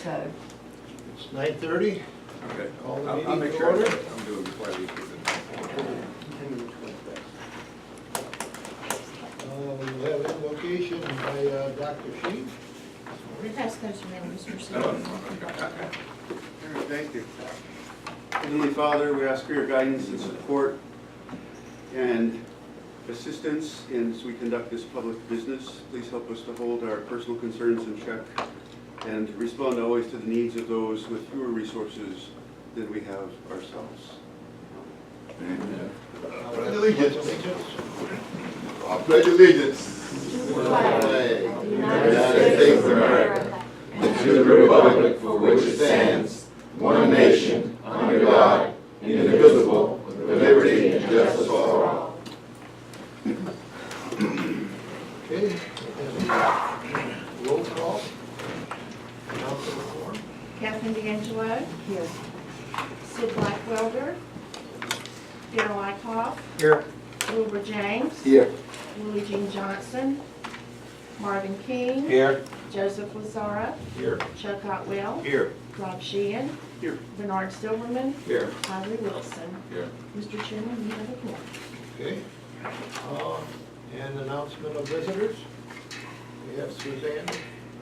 so. It's 9:30. Okay. Call the I'll meeting make to sure order. I'm doing before I leave. We have invocation by Dr. Sheen. We pass those around, Mr. Oh, Seaver. Thank you. Heavenly Father, we ask for your guidance and support and assistance as we conduct this public business. Please help us to hold our personal concerns in check and respond always to the needs of those with fewer resources than we have ourselves. Pledge allegiance. I pledge allegiance to the flag of the United States of America and to the republic for which it stands, one nation, under God, indivisible, with liberty and justice for all. Okay. Roll call. Council form. Catherine D'Angelo, Here. Sid Blackwelder, Darryl Eichhoff, Here. Wilbur James, Here. Willie Jean Johnson, Marvin King, Here. Joseph Lazara, Here. Chuck Otwell, Here. Rob Sheehan, Here. Bernard Silverman, Here. Tyree Wilson. Here. Mr. Chairman, you have a quorum. Okay. And announcement of visitors. We have Suzanne,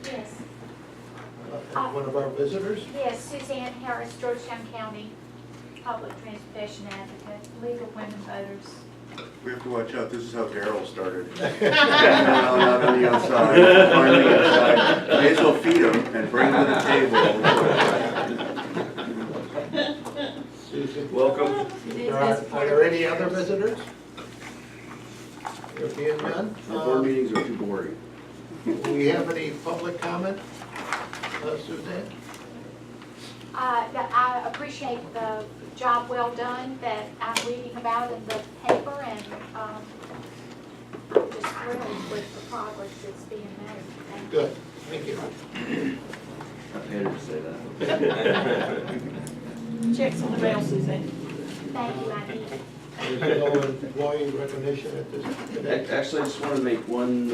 Yes, as one of our visitors. yes, Suzanne Harris, Georgetown County Public Transportation Advocate, League of Women Voters. We have to watch out. This is how Darryl started. Out on the outside, farming outside. May as well feed him and bring him to the table. Susan. Welcome. Are there any other visitors? There being none. Our board meetings are too boring. Do we have any public comment? Suzanne? I appreciate the job well done that I'm reading about in the paper, and I'm just thrilled with the progress that's being made. Thank you. Good, thank you. I paid her to say that. Checks on the mail, Suzanne. Thank you, I need it. There's no employee recognition at this today. Actually, I just want to make one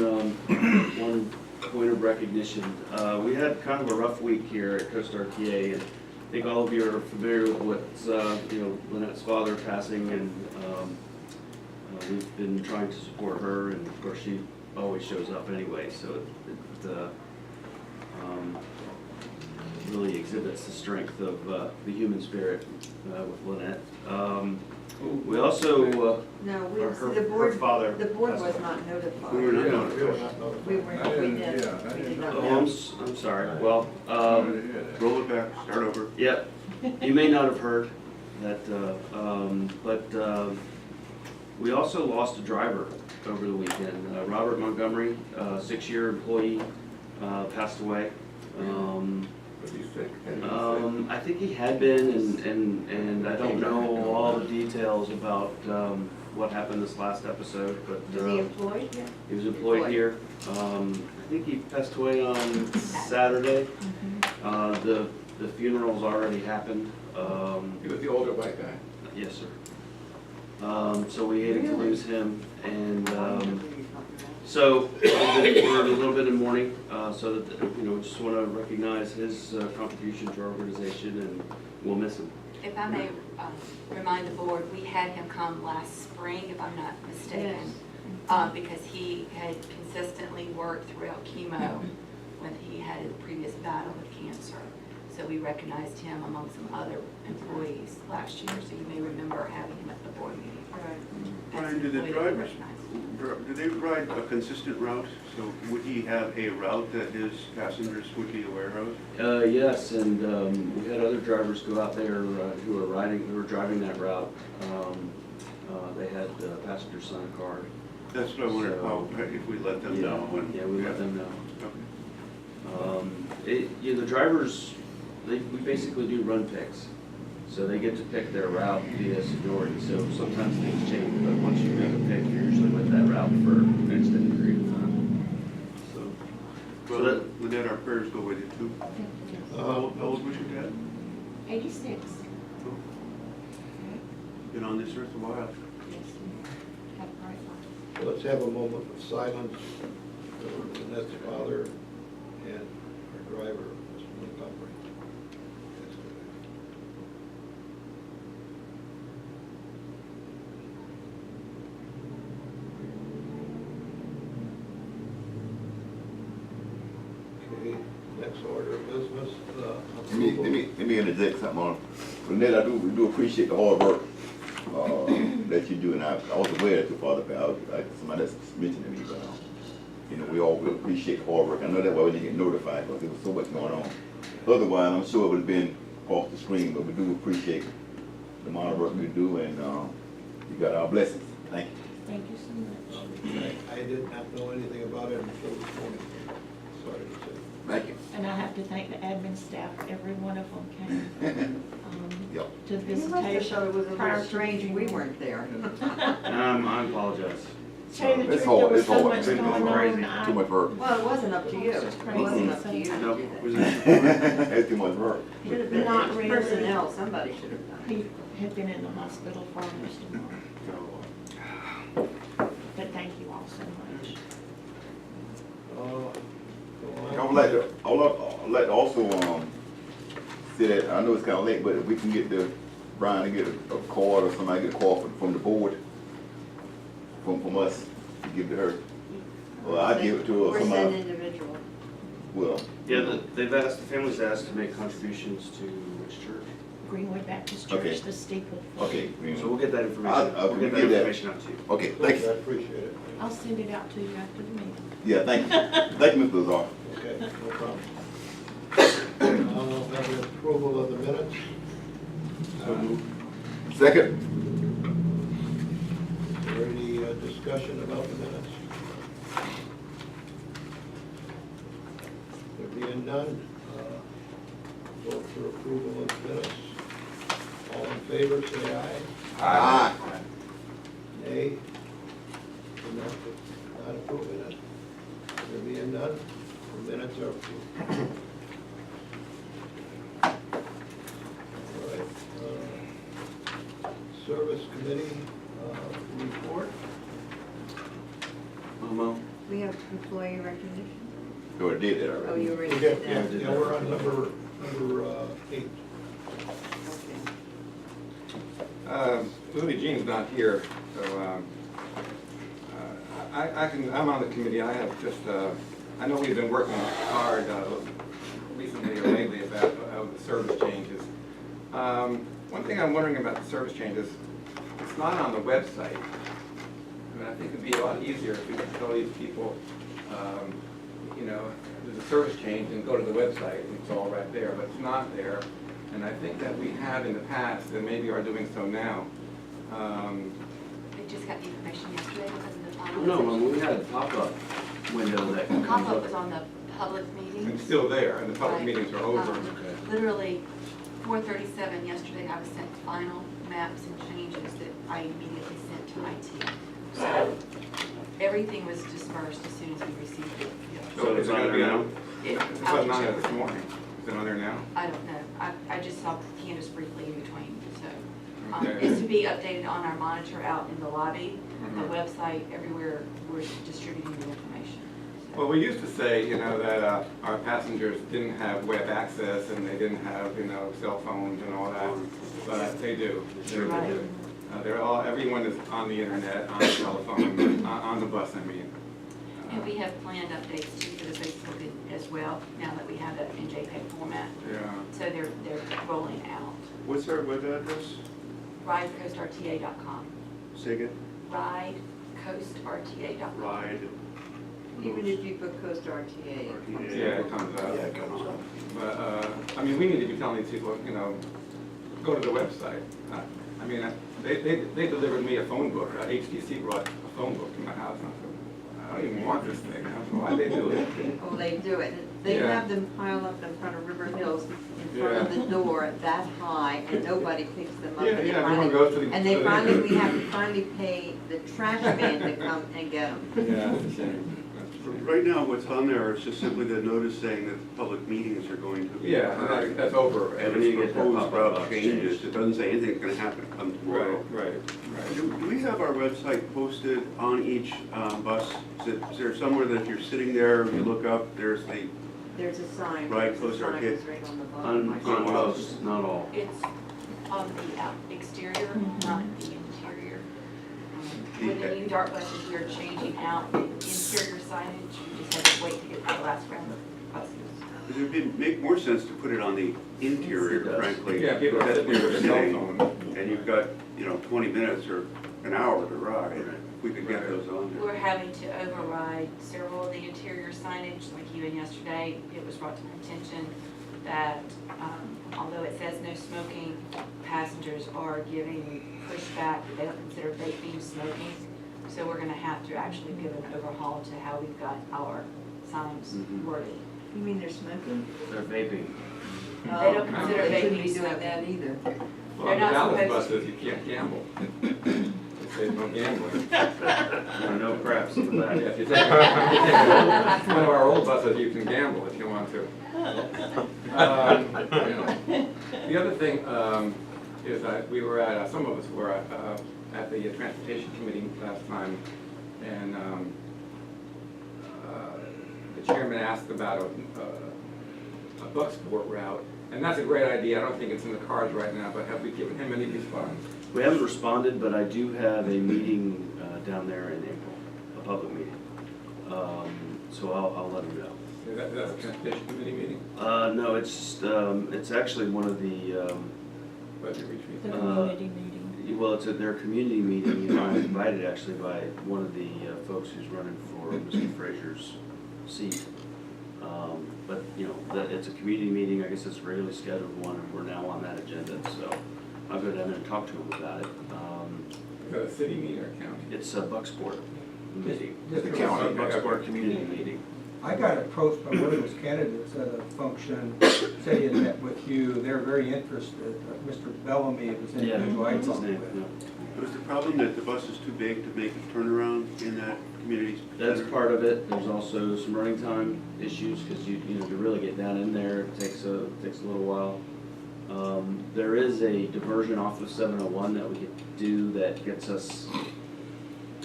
point of recognition. We had kind of a rough week here at Coast RTA, and I think all of you are familiar with what's, Lynette's father passing, and we've been trying to support her, and of course she always shows up anyway, so it really exhibits the strength of the human spirit with Lynette. We also, No, her father. the board was not notified. We were not We notified. were not notified. We did not Oh, know. I'm sorry. Well, Roll it back, start over. yeah, you may not have heard that, but we also lost a driver over the weekend. Robert Montgomery, 6-year employee, passed away. Was he sick? I think he had been, and I don't know all the details about what happened this last episode, but Was he employed? he was employed here. I think he passed away on Saturday. The funeral's already happened. He was the older white guy. Yes, sir. So we hated to lose him, and so we're a little bit in mourning. So that we just want to recognize his contribution to our organization, and we'll miss him. If I may remind the board, we had him come last spring, if I'm not mistaken, because he had consistently worked throughout chemo when he had a previous battle with cancer. So we recognized him among some other employees last year, so you may remember having him at the board meeting. Brian, do the drivers, do they ride a consistent route? So would he have a route that his passengers would be aware of? Yes, and we had other drivers go out there who were driving that route. They had passengers sign a card. That's what I wondered, how, if we let them know. Yeah, we let them know. Okay. The drivers, we basically do run picks. So they get to pick their route via seniority. So sometimes things change, but once you make a pick, you're usually with that route for an extended period of time. Well, Lynette, our prayers go with you too. How old was your dad? 86. Been on this earth a while. So let's have a moment of silence for Lynette's father and our driver, Mr. Montgomery. was Let me interject something on it. Lynette, we do appreciate the hard work that you do, and I was aware that your father passed. Somebody else mentioned to me, but you know, we all appreciate the hard work. I know that's why we didn't get notified, because there was so much going on. Otherwise, I'm sure it would have been off the screen, but we do appreciate the amount of work you do, and you got our blessings. Thank you. Thank you so much. I did not know anything about it until this morning. Sorry to say. Thank you. And I have to thank the admin staff, every one of them came Yep. to the You must have visitation thought it was a prior little to strange the we funeral. weren't there. I apologize. Tell you the It's truth, hard, there was it's so hard. much It's going crazy. on. Too much work. Well, it wasn't up to you. It's just It crazy. wasn't up to you to No, do was that. it- It's too much work. Should have been, Not it's really. personnel, somebody should have done it. He had been in the hospital for almost a month. But thank you all so much. Go I on. would like to also say that, I know it's kind of late, but if we can get Brian to get a card, or somebody get a call from the board, from us, to give to her. Well, I give it to her, or Or send somebody, individual. well, Yeah, they've asked, the family's asked to make contributions to which church? Greenwood Baptist Okay. Church, the steeple. okay. So we'll get that information, I'll we'll get that give that. information out to you. Okay, I thanks. appreciate it. I'll send it out to you after the meeting. Yeah, thank you. Thank you, Mr. Lazar. Okay, no problem. I'll have the approval of the minutes. Second. Is there any discussion about the minutes? There being none, vote for approval of the minutes. All in favor, say aye. Aye. Nay. Not approving it. There being none, the minutes are approved. All right. Service committee report. We have employee recognition. You already did that Oh, already. you already Yeah, did yeah, that? yeah, we're on number 8. Okay. Louis Jean's not here, so I'm on the committee. I have just, I know we've been working hard recently or lately about the service changes. One thing I'm wondering about the service changes, it's not on the website. I mean, I think it'd be a lot easier if we could tell these people, you know, there's a service change and go to the website and it's all right there, but it's not there. And I think that we have in the past and maybe are doing so now. They just got the information yesterday because of the final No, decision. we had a pop-up window that The comes pop-up up. was on the public meeting. It's still there and the public Right. meetings are over. Okay. Literally, 4:37 yesterday, I was sent final maps and changes that I immediately sent to IT. So everything was dispersed as soon as we received it. So it's is it gonna on be there now? It I'll wasn't on check. there this morning. Is it on there now? I don't know. I just saw Candace briefly in between, so. Okay. It's to be updated on our monitor out in the lobby, the Mhm. website, everywhere we're distributing the information. So- Well, we used to say, you know, that our passengers didn't have web access and they didn't have, you know, cell phones and all that, but they do. They Right. do. They're all, everyone is on the internet, on the telephone, on the bus, I mean. And we have planned updates too for the Facebook as well, now that we have it in JPEG format. Yeah. So they're rolling out. What's our web address? RideCoastRTA.com. Say again? RideCoastRTA.com. Ride. Even if you put Coast RTA. Yeah, it comes up. Yeah, it comes up. But, I mean, we need to be telling these people, you know, go to the website. I mean, they delivered me a phone book. HTC brought a phone book to my house. And I said, I don't even want this thing. I don't know why they do it. Oh, they do it. They Yeah. have them piled up in front of River Hills, in front of the door that high, and nobody picks them up. Yeah, And they yeah, everyone finally- goes to the. And they finally, we have to finally pay the trash man to come and get them. Yeah, it's a shame. Right now, what's on there is just simply the notice saying that public meetings are going to be. Yeah, that's over. And When you it's get that proposed pop-up route box changes. changed. It doesn't say anything's gonna happen come tomorrow. Right. Do we have our website posted on each bus? Is there somewhere that if you're sitting there, you look up, there's the, There's a sign. Right, There's a Coast sign Arcade. that's right on the bottom. I On see. most, not all. It's on the exterior, not the interior. With the new dark buses, we are changing out the interior signage. We just had to wait to get the last round of buses. It would make more sense to put it on the interior, It does. frankly. Yeah, people That's sit where there you're with a cell sitting, phone. and you've got, 20 minutes or an hour to ride. Right. We could get those on there. We're having to override several of the interior signage, like even yesterday, it was brought to my attention that although it says no smoking, passengers are giving pushback, they don't consider vaping smoking. So we're gonna have to actually give an overhaul to how we've got our signs Mhm. worded. You mean they're smoking? They're vaping. They don't consider They shouldn't vaping be doing smoking. that either. Well, They're the not Dallas supposed to. buses, you can't gamble. It says no gambling. No craps in the Yeah, back. if you take one of our old buses, you can gamble if you want to. The other thing is that we were at, some of us were at the Transportation Committee last time, and the chairman asked about a Bucksport route, and that's a great idea. I don't think it's in the cards right now, but have we given him any response? We haven't responded, but I do have a meeting down there in April, a public meeting. So I'll let him know. That's a Transportation Committee meeting, No, it's actually one of the, budget retreat. The community meeting. well, it's at their community meeting, and I'm invited actually by one of the folks who's running for Mr. Frazier's seat. But, it's a community meeting, I guess it's a regularly scheduled one, and we're now on that agenda, so I'll go down there and talk to him about it. Is that a city meeting or county? It's a Bucksport meeting. Just the county. Bucksport community meeting. I got approached by one of those candidates at a function, said he had met with you, they're very interested, Mr. Bellamy was the individual I That's his talked name, with. yeah. Was the problem that the bus is too big to make a turnaround in that community? That's center? part of it. There's also some running time issues, because you really get down in there, it takes a little while. There is a diversion off of 701 that we could do that gets us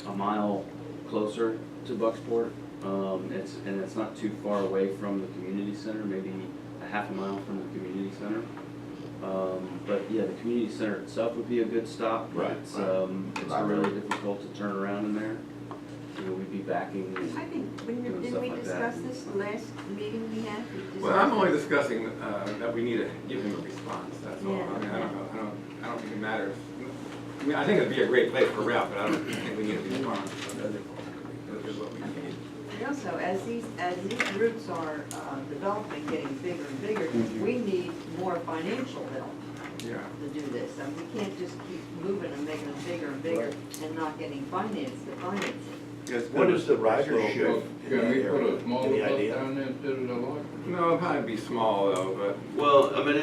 a mile closer to Bucksport. It's not too far away from the community center, maybe a half a mile from the community center. But yeah, the community center itself would be a good stop. Right, It's right. really difficult to turn around in there. We'd be backing. I think, Doing didn't stuff we like discuss that. this the last meeting we had? We Well, I'm only discussed discussing that we need to give him a response, that's all. Yeah. I mean, I don't know, I don't think it matters. I mean, I think it'd be a great place for a route, but I don't think we need a response. That's what we need. it. And also, as these routes are developing, getting bigger and bigger, we need more financial help Yeah. to do this. I mean, we can't just keep moving and making them bigger and bigger and not getting financed to finance it. Yes, What the- is the ridership? Can we put a smaller Any bus idea? down there instead of the large? No, it'll probably be small though, but Well, I mean,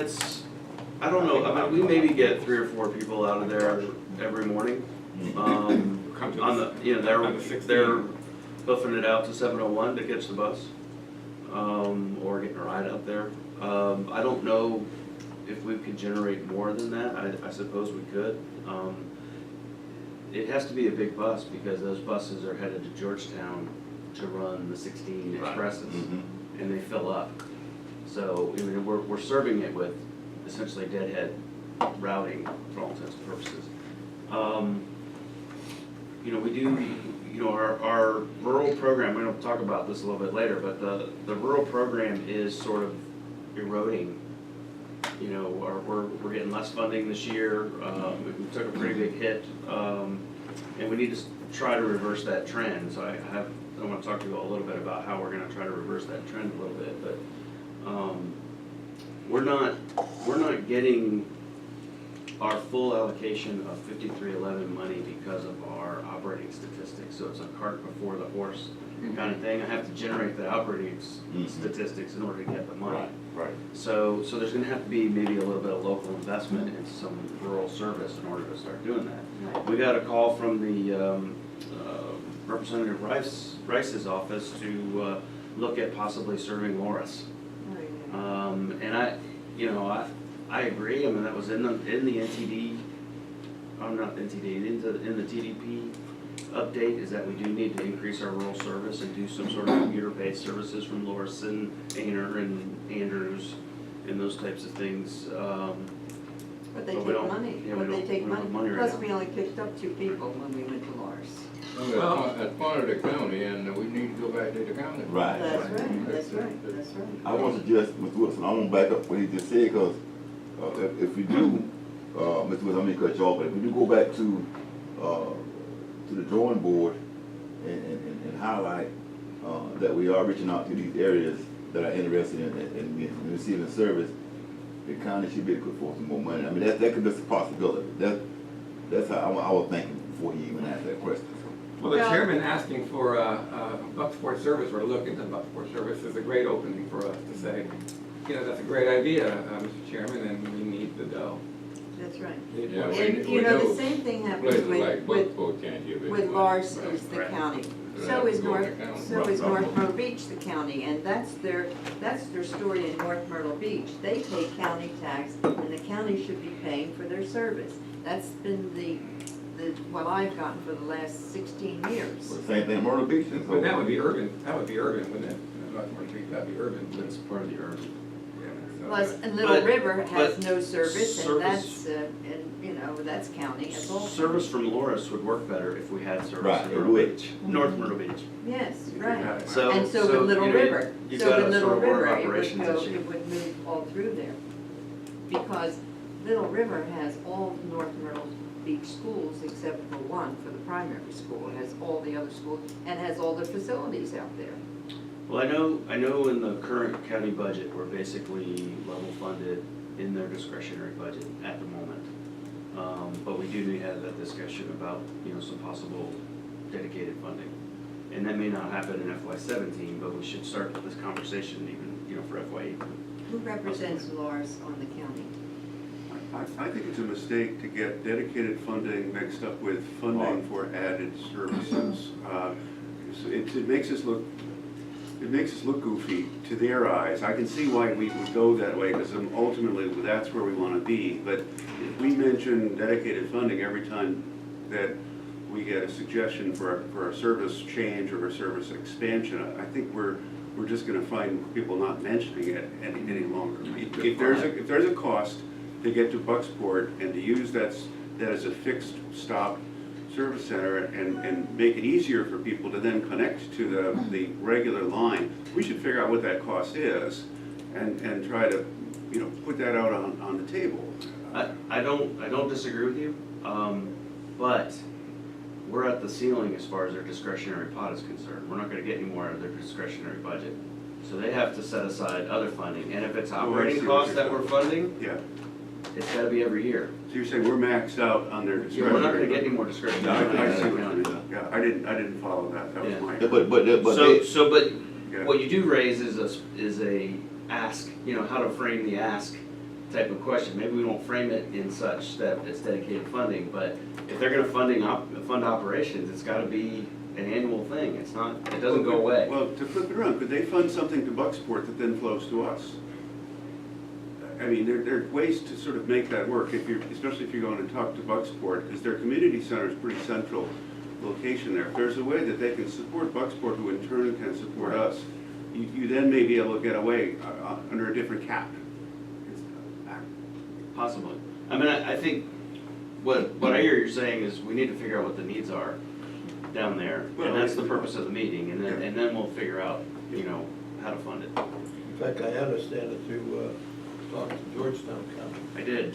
I don't know, I mean, we maybe get 3 or 4 people out of there every morning. come to On the, on the 16. they're buffing it out to 701 to catch the bus, or getting a ride out there. I don't know if we could generate more than that, I suppose we could. It has to be a big bus, because those buses are headed to Georgetown to run the 16 expresses, and they fill up. So, I mean, we're serving it with essentially deadhead routing for all intents and purposes. We do, our rural program, we're gonna talk about this a little bit later, but the rural program is sort of eroding. We're getting less funding this year, we took a pretty big hit, and we need to try to reverse that trend. So I wanna talk to you all a little bit about how we're gonna try to reverse that trend a little bit, but, we're not getting our full allocation of 5311 money because of our operating statistics. So it's a cart before the horse kind of thing. I have to generate the operating statistics in order to get the money. Right. So there's gonna have to be maybe a little bit of local investment in some rural service in order to start doing that. We got a call from the Representative Rice's office to look at possibly serving Loris. And I agree. I mean, that was in the NTD, not NTD, in the TDP update, is that we do need to increase our rural service and do some sort of commuter-based services from Loris and Aner and Andrews and those types of things. But they But we take don't- money, yeah, but we they don't- take we don't have money. money right Plus, now. we only picked up 2 people when we went to Lars. That's part of the county, and we need to go back to the county. Right. That's right, that's right. I want to suggest, Mr. Wilson, I want to back up what he just said, because if we do, Mr. Wilson, I mean cut you off, but if we do go back to the drawing board and highlight that we are reaching out to these areas that are interested in receiving service, the county should be able to put forth some more money. I mean, that could be a possibility. That's how I was thinking before he even asked that question. Well, the chairman asking for Bucksport service, or to look into Bucksport service, is a great opening for us to say, you know, that's a great idea, Mr. Chairman, and we need the dough. That's right. Yeah, And, we you know, know the same thing happens Places like with Bucksport can't give it. Lars is the Right. county. Right. So is Go to North, county. so is Right. North Myrtle Beach the county, and that's their story in North Myrtle Beach. They pay county tax, and the county should be paying for their service. That's been what I've gotten for the last 16 years. Well, same thing in Myrtle Beach. And so But that would be urban, wouldn't it? That'd be urban. That's part of the urban. Yeah, so- Plus, and Little River has but no service, and service- that's, and, you know, that's county as well. Service from Loris would work better if we had service Right, in it Myrtle would. Beach, North Myrtle Beach. Yes, You could right. have it. And so would Little you know, River. you've So got would a Little sort of order River, of it would operations go, issue. it would move all through there. Because Little River has all North Myrtle Beach schools except for one, for the primary school. It has all the other schools and has all the facilities out there. Well, I know in the current county budget, we're basically level funded in their discretionary budget at the moment. But we do need to have that discussion about, you know, some possible dedicated funding. And that may not happen in FY17, but we should start this conversation even, you know, for FY18. Who represents Lars on the county? I think it's a mistake to get dedicated funding mixed up with funding for added services. It makes us look goofy to their eyes. I can see why we would go that way, because ultimately that's where we want to be. But if we mention dedicated funding every time that we get a suggestion for a service change or a service expansion, I think we're just going to find people not mentioning it any longer. If there's a cost to get to Bucksport and to use that as a fixed stop service center and make it easier for people to then connect to the regular line, we should figure out what that cost is and try to, you know, put that out on the table. I don't disagree with you, but we're at the ceiling as far as their discretionary pot is concerned. We're not gonna get any more out of their discretionary budget. So they have to set aside other funding, and if it's operating costs that we're funding, Yeah, it's gotta be every year. so you're saying we're maxed out on their Yeah, discretionary? we're not gonna get any more discretionary. No, I see funding. what you mean. Yeah, I didn't follow that, that was Yeah. my. But But Yeah. what you do raise is a ask, you know, how to frame the ask type of question. Maybe we won't frame it in such that it's dedicated funding, but if they're gonna fund operations, it's gotta be an annual thing. It's not, it doesn't go away. Well, to flip it around, could they fund something to Bucksport that then flows to us? I mean, there are ways to sort of make that work, especially if you're going to talk to Bucksport, because their community center is pretty central location there. If there's a way that they can support Bucksport, who in turn can support us, you then may be able to get away under a different cap. Possibly. I mean, I think what I hear you're saying is we need to figure out what the needs are down there. Well, And that's the purpose of the meeting, and Yeah. then we'll figure out, you know, how to fund it. In fact, I understand that you talked to Georgetown County I did. and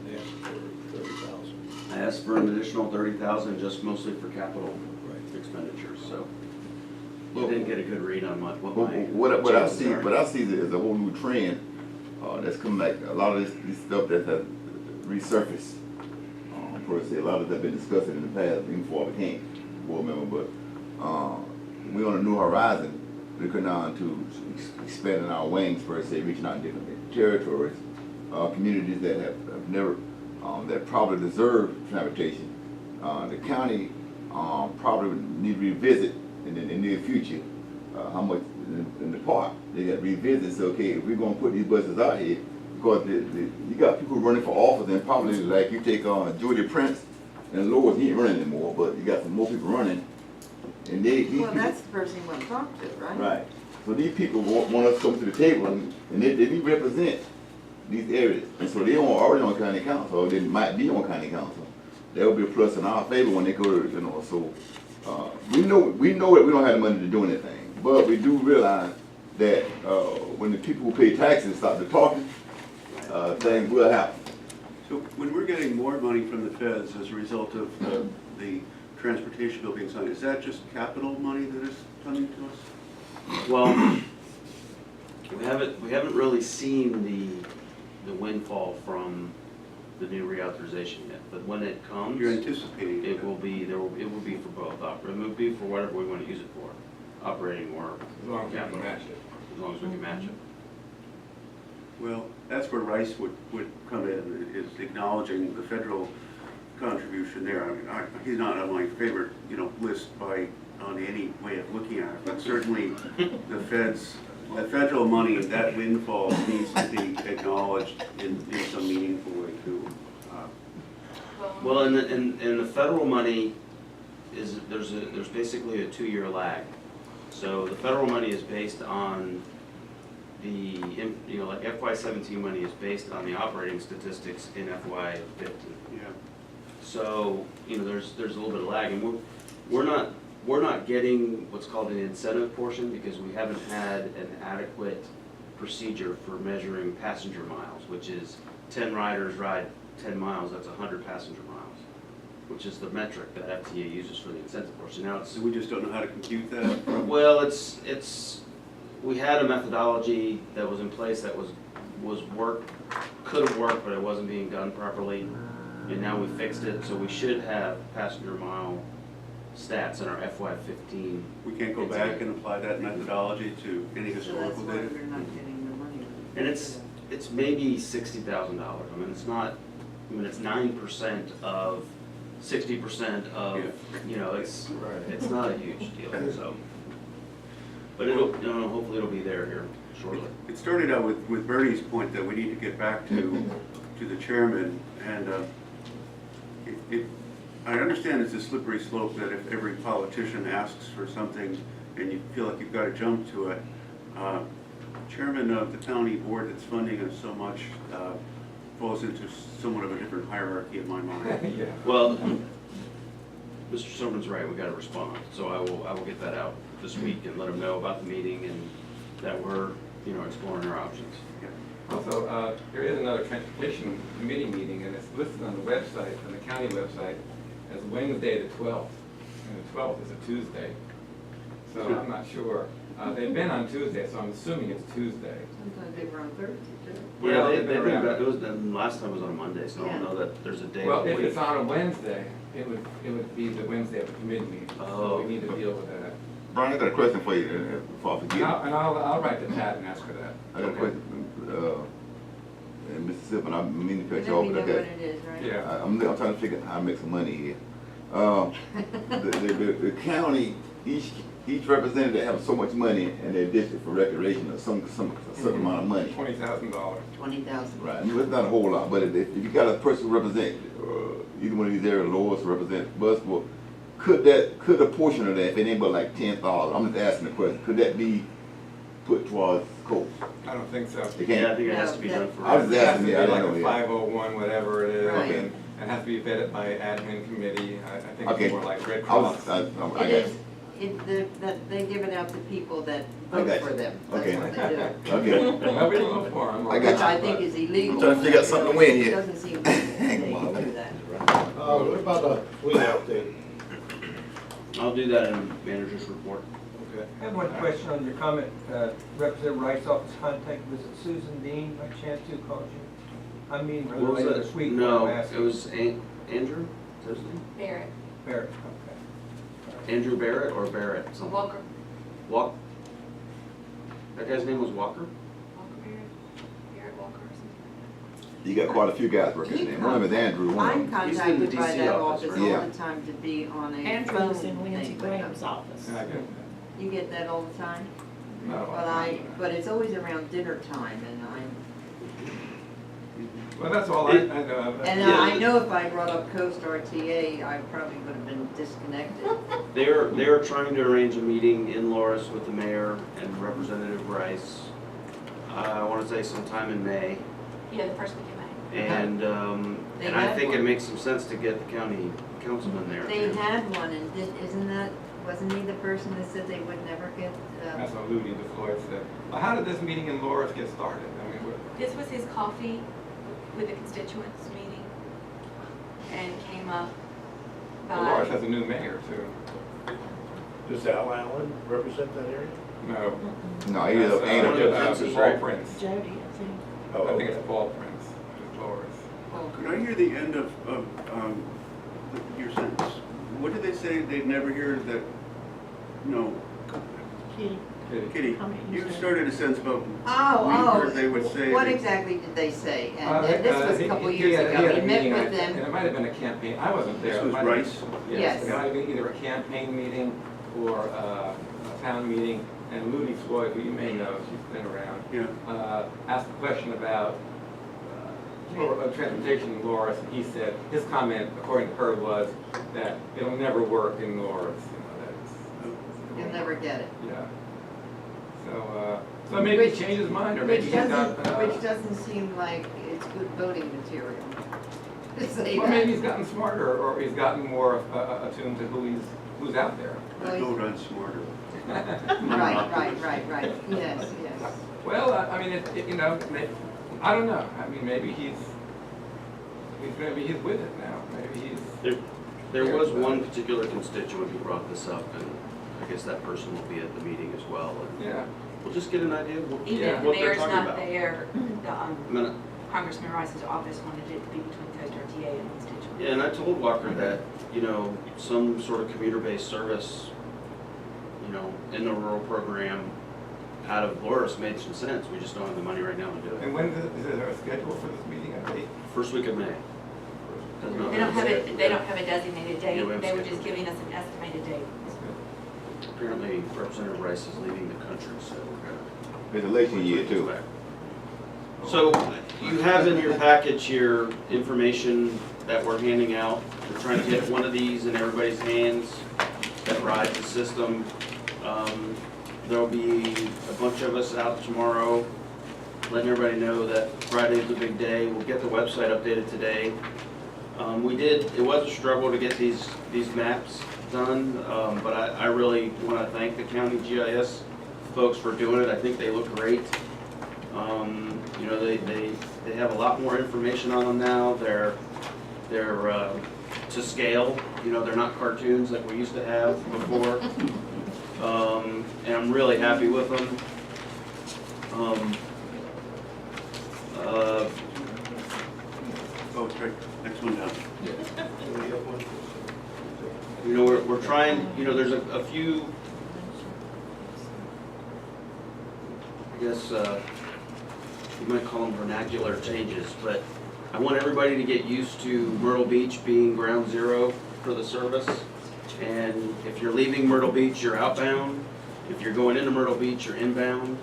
they asked for 30,000. I asked for an additional 30,000, just mostly for capital Right. expenditures, so. Well, I didn't get a good read on what my what I chances see, are. what I see is a whole new trend that's come back. A lot of this stuff that has resurfaced. Per se, a lot of that been discussed in the past, even before I became board member. But we're on a new horizon, looking on to expanding our wings per se, reaching out in different territories, communities that have never, that probably deserve transportation. The county probably need to revisit in the near future how much in the park they got to revisit. So okay, if we're gonna put these buses out here, because you got people running for office, and probably like you take Julia Prince and Lois, he ain't running anymore, but you got some more people running, and these Well, people, that's the person you want to talk to, right? right. So these people want us to come to the table, and they represent these areas, and so they already on county council, or they might be on county council. That would be a plus in our favor when they go to, you know. So we know that we don't have the money to do anything, but we do realize that, when the people who pay taxes start to talking, things will happen. So when we're getting more money from the feds as a result of the transportation bill being signed, is that just capital money that is coming to us? Well, we haven't really seen the windfall from the new reauthorization yet, but when it comes, You're anticipating it will be, it will be for both, it will be for whatever we want to use it for, operating or As long as we capital, can match it. as long as we can match it. Well, that's where Rice would come in, is acknowledging the federal contribution there. I mean, he's not on my favorite, list on any way of looking at it, but certainly the federal money, that windfall needs to be acknowledged in some meaningful way too. Well, and the federal money is, there's basically a 2-year lag. So the federal money is based on like FY17 money is based on the operating statistics in FY15. Yeah. So, there's a little bit of lag, and we're not getting what's called an incentive portion because we haven't had an adequate procedure for measuring passenger miles, which is 10 riders ride 10 miles, that's 100 passenger miles, which is the metric that RTA uses for the incentive portion. Now So we just don't know how to compute that? well, we had a methodology that was in place that could have worked, but it wasn't being done properly. And now we fixed it, so we should have passenger mile stats in our FY15. We can't go back and apply that methodology to any So that's historical why data? we're not getting the money. And it's maybe $60,000. I mean, it's not, it's 9% of 60% of, it's not a huge deal, so. But hopefully it'll be there here shortly. It started out with Bernie's point that we need to get back to the chairman, and I understand it's a slippery slope that if every politician asks for something and you feel like you've got to jump to it, chairman of the county board that's funding us so much falls into somewhat of a different hierarchy in my mind. Yeah. Well, Mr. Silverman's right, we gotta respond, so I will get that out this week and let him know about the meeting and that we're, exploring our options. Also, there is another transportation committee meeting, and it's listed on the website, on the county website, as Wednesday the 12th. And the 12th is a Tuesday. So I'm not sure. They've been on Tuesday, so I'm assuming it's Tuesday. Sometimes they were on Thursday, too. Yeah, they've been around. Last time was on a Monday, so I don't Yeah. know that there's a day Well, of the if week. it's on a Wednesday, it would be the Wednesday of the committee meeting. So Oh. we need to deal with that. Brian, I got a question for you, before I And forget. I'll write to Pat and ask her that. I got a question, and Mr. Silver, I mean to And cut you then off, we know but what I it is, right? Yeah. I'm trying to figure out how to make some money here. The county, each representative have so much money in their district for recreation or some certain amount of money. $20,000. 20,000. Right, I mean, it's not a whole lot, but if you got a person who represent, either one of these areas, Lois represent Buzzville, could a portion of that, if it ain't but like 10,000, I'm just asking the question, could that be put towards coast? I don't think so. It Yeah, I can't? think it has to be No, done for. I was It has to asking, be yeah, I like don't a know, yeah. 501, whatever it is, Right. and it has to be vetted by admin committee. I think Okay. it's more like Red I Cross. got It you. is, that they give it out to people that I vote got for you. them. Okay. That's what they do. Okay. Well, we don't vote for 'em. I got Which I think is illegal. I'm trying to figure out something to win here. It doesn't seem like they do that. What about the fleet update? I'll do that in manager's report. Okay. I have one question on your comment, Representative Wright's office contact, was it Susan Dean by chance who called you? I mean, What was later it? this week, No, I'm asking. it was Andrew, is that his name? Barrett, Barrett, okay. Andrew Barrett or Barrett? something? Walker, That guy's name was Walker? Barrett Walker or something. You got quite a few guys working there. One of them is Andrew, one of I'm them. He's in the contacted by DC that office, office right? Yeah. all the time to be on a Andrew phone was in thing Lindsey with them. Graham's office. And I get You get that all the time? that. Not a lot. But it's always around dinner time, and Well, that's all I know of. I know if I brought up Coast RTA, I probably would have been disconnected. They're trying to arrange a meeting in Loris with the mayor and Representative Rice. I want to say sometime in May. Yeah, the first week in May. And They I had think it one. makes some sense to get the councilman there. They had one, and wasn't he the person that said they would never get, That's what Ludi DeFloyd said. Well, how did this meeting in Loris get started? I mean, This was his coffee with the constituents meeting, and it came up Loris by, has a new mayor too. Does Al Allen represent that area? No. No, he ain't That's, a Paul right? Prince. Jody, I think. Oh, I think okay. it's Paul Prince, it's Loris. Could I hear the end of your sentence? What did they say? They'd never hear that, no, Kitty, Kitty, How many you you said? started a sentence about we oh, heard they would say. what that- exactly did they say? And this was a couple He years had ago, a he met meeting, with and them. it might have been a campaign, I wasn't there. This It was might have been- Rice? Yes. It might have been either a campaign meeting or a town meeting, and Ludi Floyd, who you may know, she's been around, Yeah. asked a question about transportation in Loris, and he said, his comment, according to her, was that it'll never work in Loris, You'll never get it. yeah. So maybe he changed his mind, or maybe Which he's got, doesn't seem like it's good voting material to say well, maybe that. he's gotten smarter, or he's gotten more attuned to who's out there. I go run smarter. Right, yes. Well, I mean, you know, I don't know. I mean, maybe he's with it now. Maybe he's. There was one particular constituent who brought this up, and I guess that person will be at the meeting as well. And Yeah. we'll just get an idea of what, even if the what they're mayor's talking not about. there, the, I mean, Congressman Rice's office wanted it to be between Coast RTA and constituents. yeah, and I told Walker that, you know, some sort of commuter-based service, you know, in the rural program out of Loris made some sense. We just don't have the money right now to do And it. when is there a schedule for this meeting? I think. First week of May. Does not They don't have say. a, they don't have a designated date, Yeah, we have they were just scheduled. giving us an estimated date. Apparently Representative Rice is leaving the country, so we're gonna. It's election year too. So you have in your package here information that we're handing out. We're trying to get one of these in everybody's hands that rides the system. There'll be a bunch of us out tomorrow letting everybody know that Friday is a big day. We'll get the website updated today. It was a struggle to get these maps done, but I really want to thank the county GIS folks for doing it. I think they look great. You know, they have a lot more information on them now. They're to scale. You know, they're not cartoons like we used to have before. And I'm really happy with them. Oh, it's right, next one down. You know, we're trying, you know, there's a few, I guess, you might call them vernacular changes, but I want everybody to get used to Myrtle Beach being ground zero for the service. And if you're leaving Myrtle Beach, you're outbound. If you're going into Myrtle Beach, you're inbound.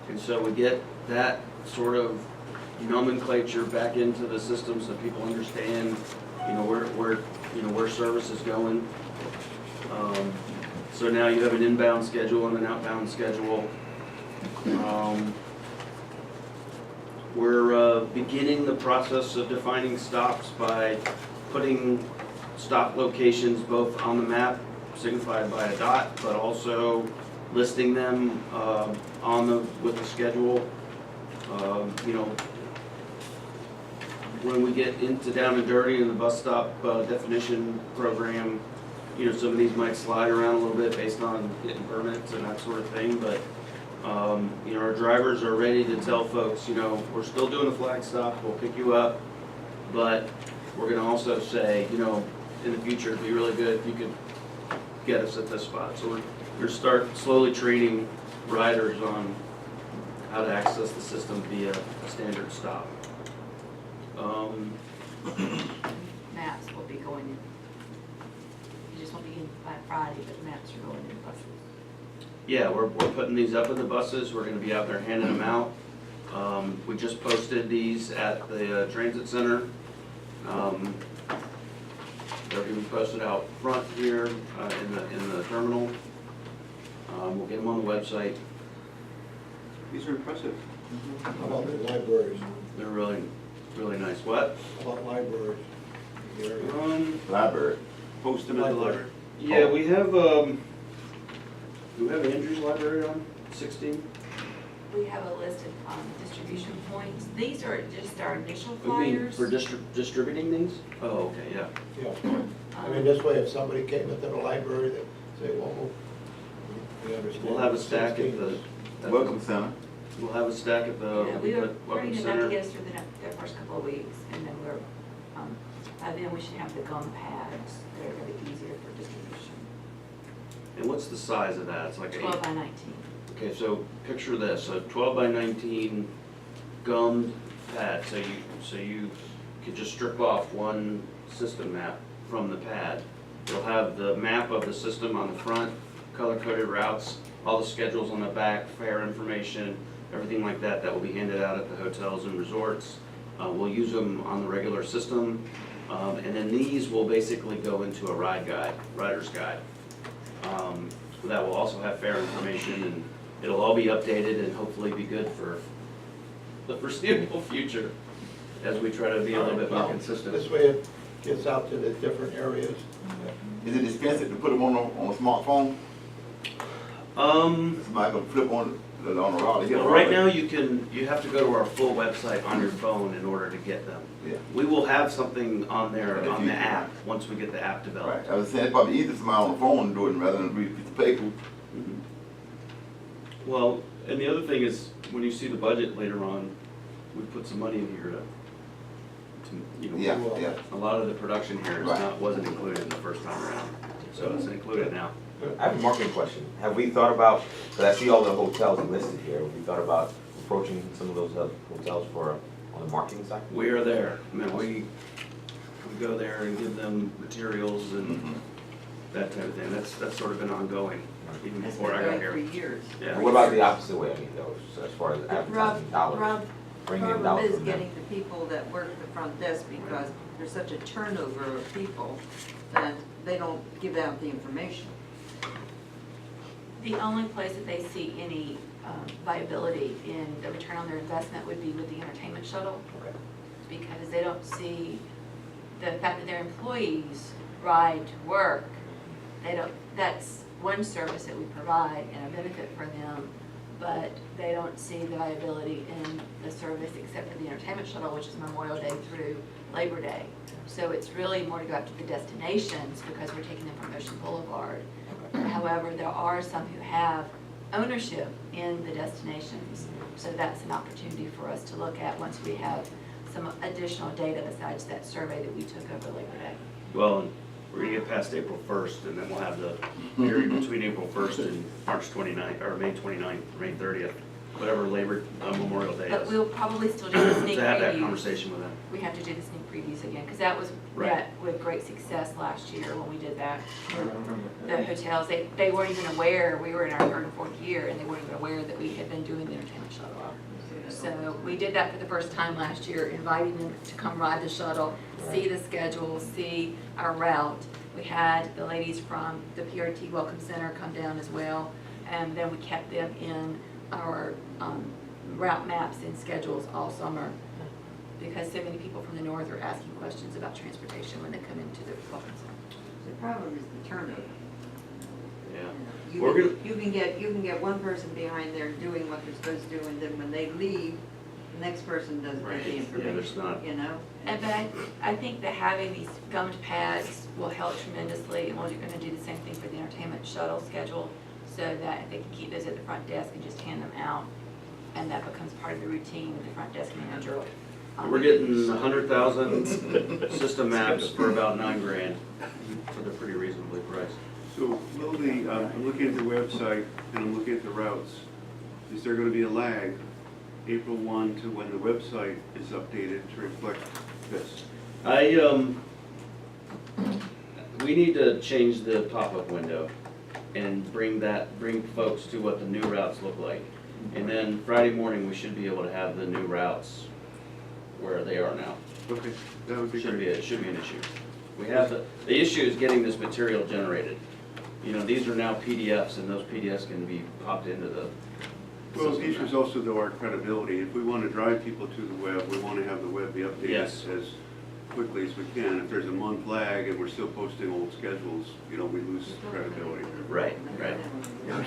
And so we get that sort of nomenclature back into the system so people understand, you know, where service is going. So now you have an inbound schedule and an outbound schedule. We're beginning the process of defining stops by putting stop locations both on the map, signified by a dot, but also listing them with the schedule. You know, when we get into down and dirty in the bus stop definition program, you know, some of these might slide around a little bit based on getting permits and that sort of thing, but you know, our drivers are ready to tell folks, you know, we're still doing the flag stop, we'll pick you up, but we're gonna also say, you know, in the future, it'd be really good if you could get us at this spot. So we're gonna start slowly training riders on how to access the system via a standard stop. Maps will be going in. You just won't be in by Friday, but maps are going in buses. Yeah, we're putting these up in the buses, we're gonna be out there handing them out. We just posted these at the transit center. They're gonna be posted out front here in the terminal. We'll get them on the website. These are impressive. How about the libraries? They're really, really nice. What? How about libraries? in the area? Library. post them at the library? Yeah, we have Andrew's library on 16? We have a list of distribution points. These are just our initial You mean flyers. for distributing these? Oh, okay, yeah. Yeah, I mean, this way, if somebody came into the library, they'd say, well, we understand. We'll have a stack at the. Welcome center. We'll have a stack at the Yeah, we are Welcome bringing enough to Center. get us through the first couple of weeks, and then by then we should have the gum pads that are gonna be easier for distribution. And what's the size of that? It's like 12 8. by 19. Okay, so picture this, a 12 by 19 gummed pad. So you could just strip off one system map from the pad. It'll have the map of the system on the front, color-coded routes, all the schedules on the back, fare information, everything like that. That will be handed out at the hotels and resorts. We'll use them on the regular system. And then these will basically go into a rider's guide. That will also have fare information, and it'll all be updated and hopefully be good for the foreseeable future as we try to be a little bit more Well, consistent. This way it gets out to the different areas. Is it expensive to put them on a smartphone? Somebody can flip on the route. Well, right now you have to go to our full website on your phone in order to get them. Yeah. We will have something on there In the on the future. app, once we get the app Right, developed. I was saying, it's probably easier for somebody on the phone to do it rather than read a piece of paper. Mhm. Well, and the other thing is, when you see the budget later on, we put some money in here to Yeah, yeah. a lot of the production here is Right. wasn't included in the first time around, so it's included now. I have a marketing question. Have we thought about, because I see all the hotels listed here, have we thought about approaching some of those hotels on the marketing side? We are there. I mean, we go there and give them materials and Mhm. that type of thing. That's sort of been ongoing, even That's before been I got going here. for years. Yeah. What about the opposite way, I mean, though, so as far as Rob, advertising dollars? Rob, Bringing in problem dollars is from them? getting the people that work the front desk, because there's such a turnover of people that they don't give out the information. The only place that they see any viability in the return on their investment would be with the entertainment shuttle, Okay. because they don't see the fact that their employees ride to work. That's one service that we provide and a benefit for them, but they don't see the viability in the service except for the entertainment shuttle, which is Memorial Day through Labor Day. So it's really more to go out to the destinations, because we're taking them from Ocean Boulevard. However, there are some who have ownership in the destinations, so that's an opportunity for us to look at once we have some additional data besides that survey that we took over Labor Day. Well, and we're gonna get past April 1st, and then we'll have the period between April 1st and March 29th, or May 29th, May 30th, whatever Memorial Day But is. we'll probably still do the sneak To have that previews. conversation with them. We have to do the sneak previews again, because that was Right. met with great success last year when we did that. The hotels, they weren't even aware, we were in our third and fourth year, and they weren't even aware that we had been doing the entertainment shuttle. So we did that for the first time last year, inviting them to come ride the shuttle, see the schedule, see our route. We had the ladies from the PRT Welcome Center come down as well, and then we kept them in our route maps and schedules all summer, because so many people from the north are asking questions about transportation when they come into the Welcome Center. The problem is the turnover. Yeah. You We're can- You can get one person behind there doing what they're supposed to do, and then when they leave, the next person doesn't Right. get the Yeah, information, there's not- you know? But I think that having these gummed pads will help tremendously, and we're gonna do the same thing for the entertainment shuttle schedule, so that they can keep those at the front desk and just hand them out, and that becomes part of the routine with the front desk manager. We're getting 100,000 system maps for about $9,000 for the pretty reasonably priced. So will I'm looking at the website and I'm looking at the routes. Is there going to be a lag, April 1 to when the website is updated to reflect this? We need to change the pop-up window and bring folks to what the new routes look like. And then Friday morning, we should be able to have the new routes where they are now. Okay, that would be Should great. be, it should be an issue. We have the issue is getting this material generated. You know, these are now PDFs, and those PDFs can be popped into the Well, the system issue is now. also though our credibility. If we want to drive people to the web, we want to have the web be updated Yes. as quickly as we can. If there's a month lag and we're still posting old schedules, we lose credibility. Right.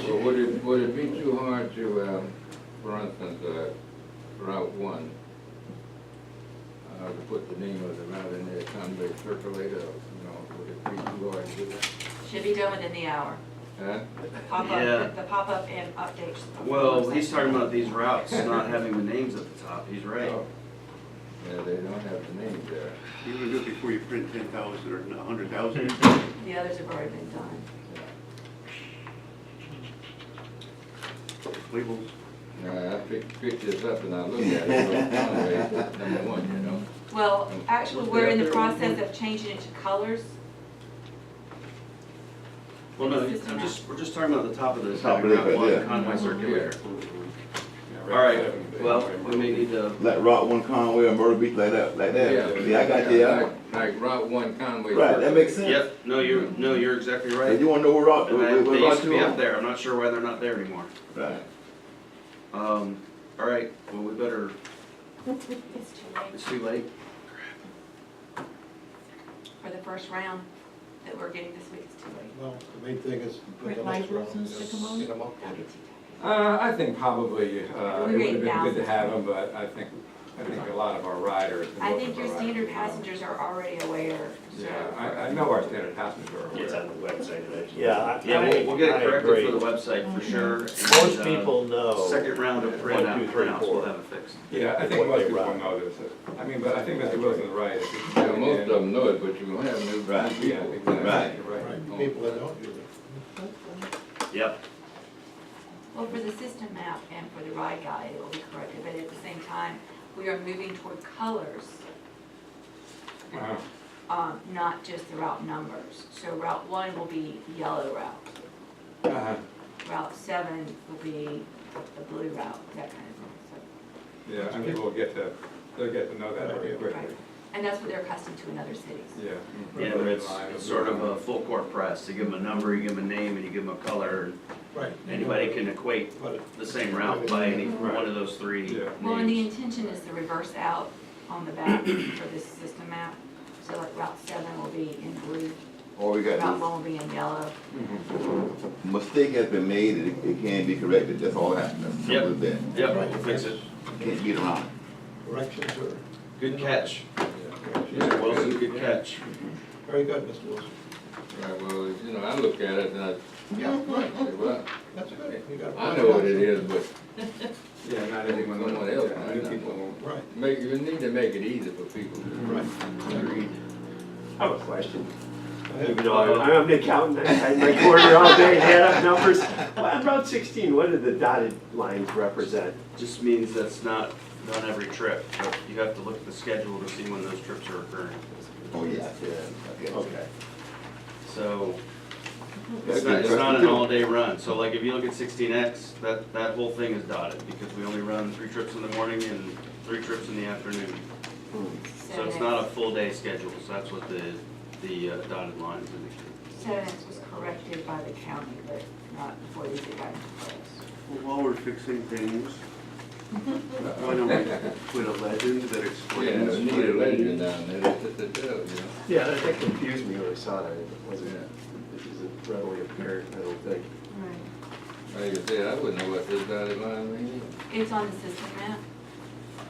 So would it be too hard to, for instance, Route 1, to put the name of the route in there, Conway Circulator, would it be too hard to do that? Should be done within the hour. Huh? Yeah. The pop-up and updates. Well, he's talking about these routes not having the names at the top. He's right. Oh. Yeah, they don't have the names there. You want to do it before you print 10,000 or 100,000? The others have already been done. Labels. I picked this up and I looked at it, Conway, number 1, Well, actually, we're in the process of changing it to colors. Well, no, we're just talking about the top of this, having Route 1 Conway Circulator. All right, well, we may need to, Like Route 1 Conway or Myrtle Beach, like that. Yeah, I got you. Like Route 1 Conway. Right, that makes sense. yep, no, you're exactly right. You wanna know where Route, And where they Route used to 2 be up on? there. I'm not sure why they're not there anymore. Right. All right, well, we better, It's too late it's too late. for the first round that we're getting this week. It's too late. Well, the main thing is. Print labels and stick 'em on? Get 'em up. I think probably, it would have been good to 8,000. have them, but I think a lot of our riders. I think your standard passengers are already aware. so- Yeah, I know our standard passengers are aware. It's on the website eventually. Yeah, Yeah, we'll get I it corrected agree. for the website for sure. and, Most people know. Second round of 1, 2, 3, printouts, 4. we'll have it fixed. Yeah, I think What most they people run. know this. I mean, but I think Mr. Wilson's right. If you Yeah, come most in- of them know it, but you're gonna have new Right. Yeah, people. exactly. Right. You're right. People that don't use it. Yep. Well, for the system map and for the ride guide, it will be corrected, but at the same time, we are moving toward colors, not just the route numbers. So Route 1 will be yellow route. Uh-huh. Route 7 will be the blue route, that kind of thing. Yeah, and people will they'll get to know that very So, quickly. right. And that's what they're accustomed to in other cities. Yeah. Yeah, but it's sort of a full court press. You give them a number, you give them a name, and you give them a color. Right. Anybody can equate the same route by any one of those three Yeah. Well, and the names. intention is to reverse out on the back for this system map. So like Route 7 will be in blue, Or we Route got 1 will be in yellow. this mistake has been made, it can be corrected, that's all that happens. Yep. With that. Yep, we'll fix it. Can't get around it. Corrections are. Good catch. Mr. Wilson, good catch. Very good, Mr. Wilson. Right, well, I look at it and I, Yeah, right. say, well, That's good. You got. I know what it is, but Yeah, not everyone. Someone else Yeah, might new not. people won't. Right, you need to make it easy for people. right. Agreed. I have a question. Go ahead. Even though I'm the accountant, I had my corner all day and add up numbers. Well, on Route 16, what do the dotted lines represent? Just means that's not done every trip, but you have to look at the schedule to see when those trips are occurring. Oh, yeah. Okay. So, That's it's good. not an all-day run. So like if you look at 16X, that whole thing is dotted because we only run 3 trips in the morning and 3 trips in the afternoon. So it's not a full-day schedule, so that's what the dotted lines indicate. 7X was corrected by the county, but not before these got into place. Well, while we're fixing things, why don't we put a legend that Yeah, explains you what need a it legend means? down there to tell, Yeah, that confused me when I saw that. It wasn't, it isn't readily apparent, I don't think. Right. Like I said, I wouldn't know what this dotted line means. It's on the system map.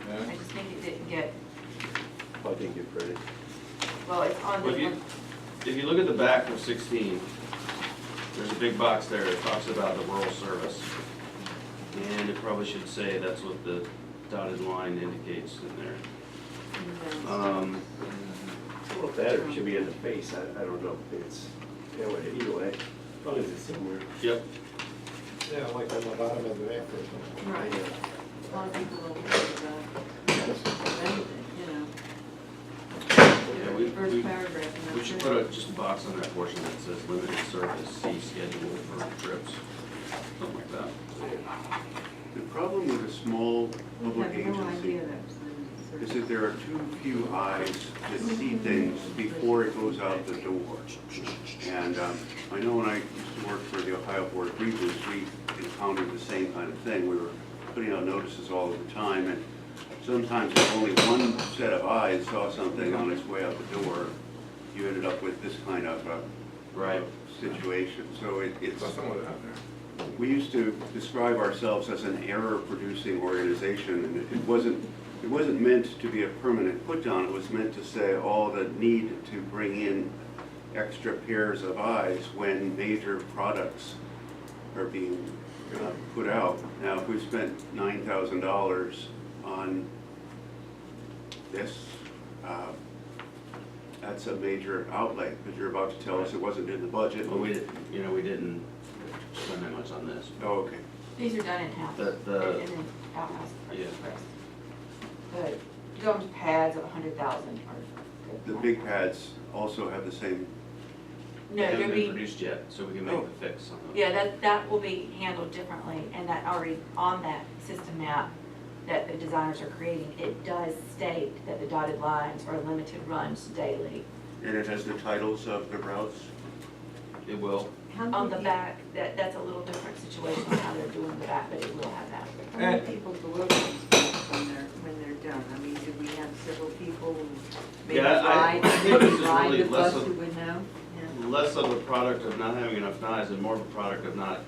Huh? I just think it didn't get, I think you're pretty. well, it's on Well, this one. if you look at the back of 16, there's a big box there that talks about the rural service. And it probably should say that's what the dotted line indicates in there. Well, that or it should be in the face, I don't know. It's, yeah, either way, as long as it's somewhere. Yep. Yeah, like on the bottom of the back or something. Right. A lot of people don't think about anything, Yeah, we- First we- paragraph. and We that's should it. put just a box on that portion that says limited service, see schedule for trips, something like that. The problem with a small We public have no idea agency that was limited is service. that there are too few eyes that see things before it goes out the door. And I know when I used to work for the Ohio Board of Regents, we encountered the same kind of thing. We were putting out notices all of the time, and sometimes if only one set of eyes saw something on its way out the door, you ended up with this kind of Right. situation. So it's, Saw someone out there. we used to describe ourselves as an error-producing organization, and it wasn't meant to be a permanent put-down. It was meant to say all the need to bring in extra pairs of eyes when major products are being put out. Now, if we spent $9,000 on this, that's a major outlay, but you're about to tell us it wasn't in the budget. Well, we didn't spend that much on this. Oh, okay. These are done in-house. The- And then outhouse Yeah. express. The domed pads of 100,000 are good. The big pads also have the same, They No, haven't you'll been be, produced yet, so we can make the fix on them. yeah, that will be handled differently, and that already on that system map that the designers are creating, it does state that the dotted lines are limited runs daily. and it has the titles of the routes. It will. On the back, that's a little different situation on how they're doing the back, but it will have that. How many people go over these when they're done? I mean, do we have several people who maybe Yeah, I ride, think this is ride really the less bus of- who would know? Yeah. Less of a product of not having enough knives and more of a product of not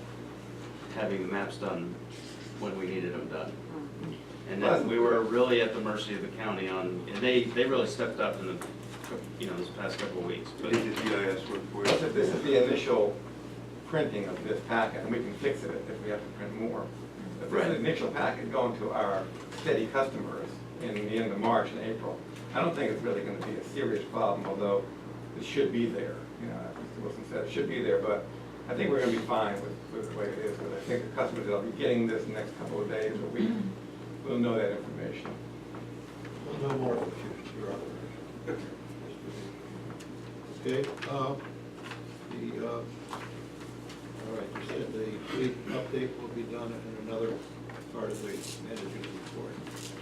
having the maps done when we needed them done. And then we were really at the mercy of the county on, and they really stepped up in the, this past couple of weeks. They But did GIS work for you. This is the initial printing of this packet, and we can fix it if we have to print more. But this is the initial packet going to our steady customers in the end of March and April. I don't think it's really gonna be a serious problem, although it should be there. As Mr. Wilson said, it should be there, but I think we're gonna be fine with the way it is. But I think the customers that'll be getting this next couple of days or week will know that information. We'll know more in the future, Your Honor. Okay, all right, you said the fleet update will be done in another part of the manager's report.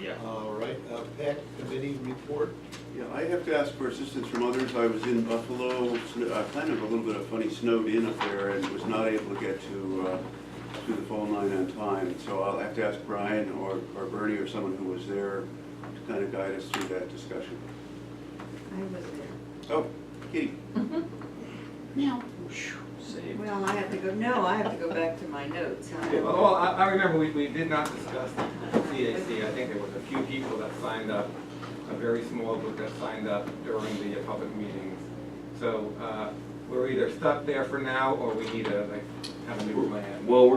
yeah. All right, PAC committee report. Yeah, I have to ask for assistance from others. I was in Buffalo, kind of a little bit of funny snowed in up there, and was not able to get to the phone line on time. So I'll have to ask Brian or Bernie or someone who was there to kind of guide us through that discussion. I was there. Oh, Kitty. Now, Saved. Well, I have to go back to my notes. Well, I remember we did not discuss CAC. I think there was a few people that signed up, a very small group that signed up during the public meetings. So we're either stuck there for now, or we need to have a new plan. Well,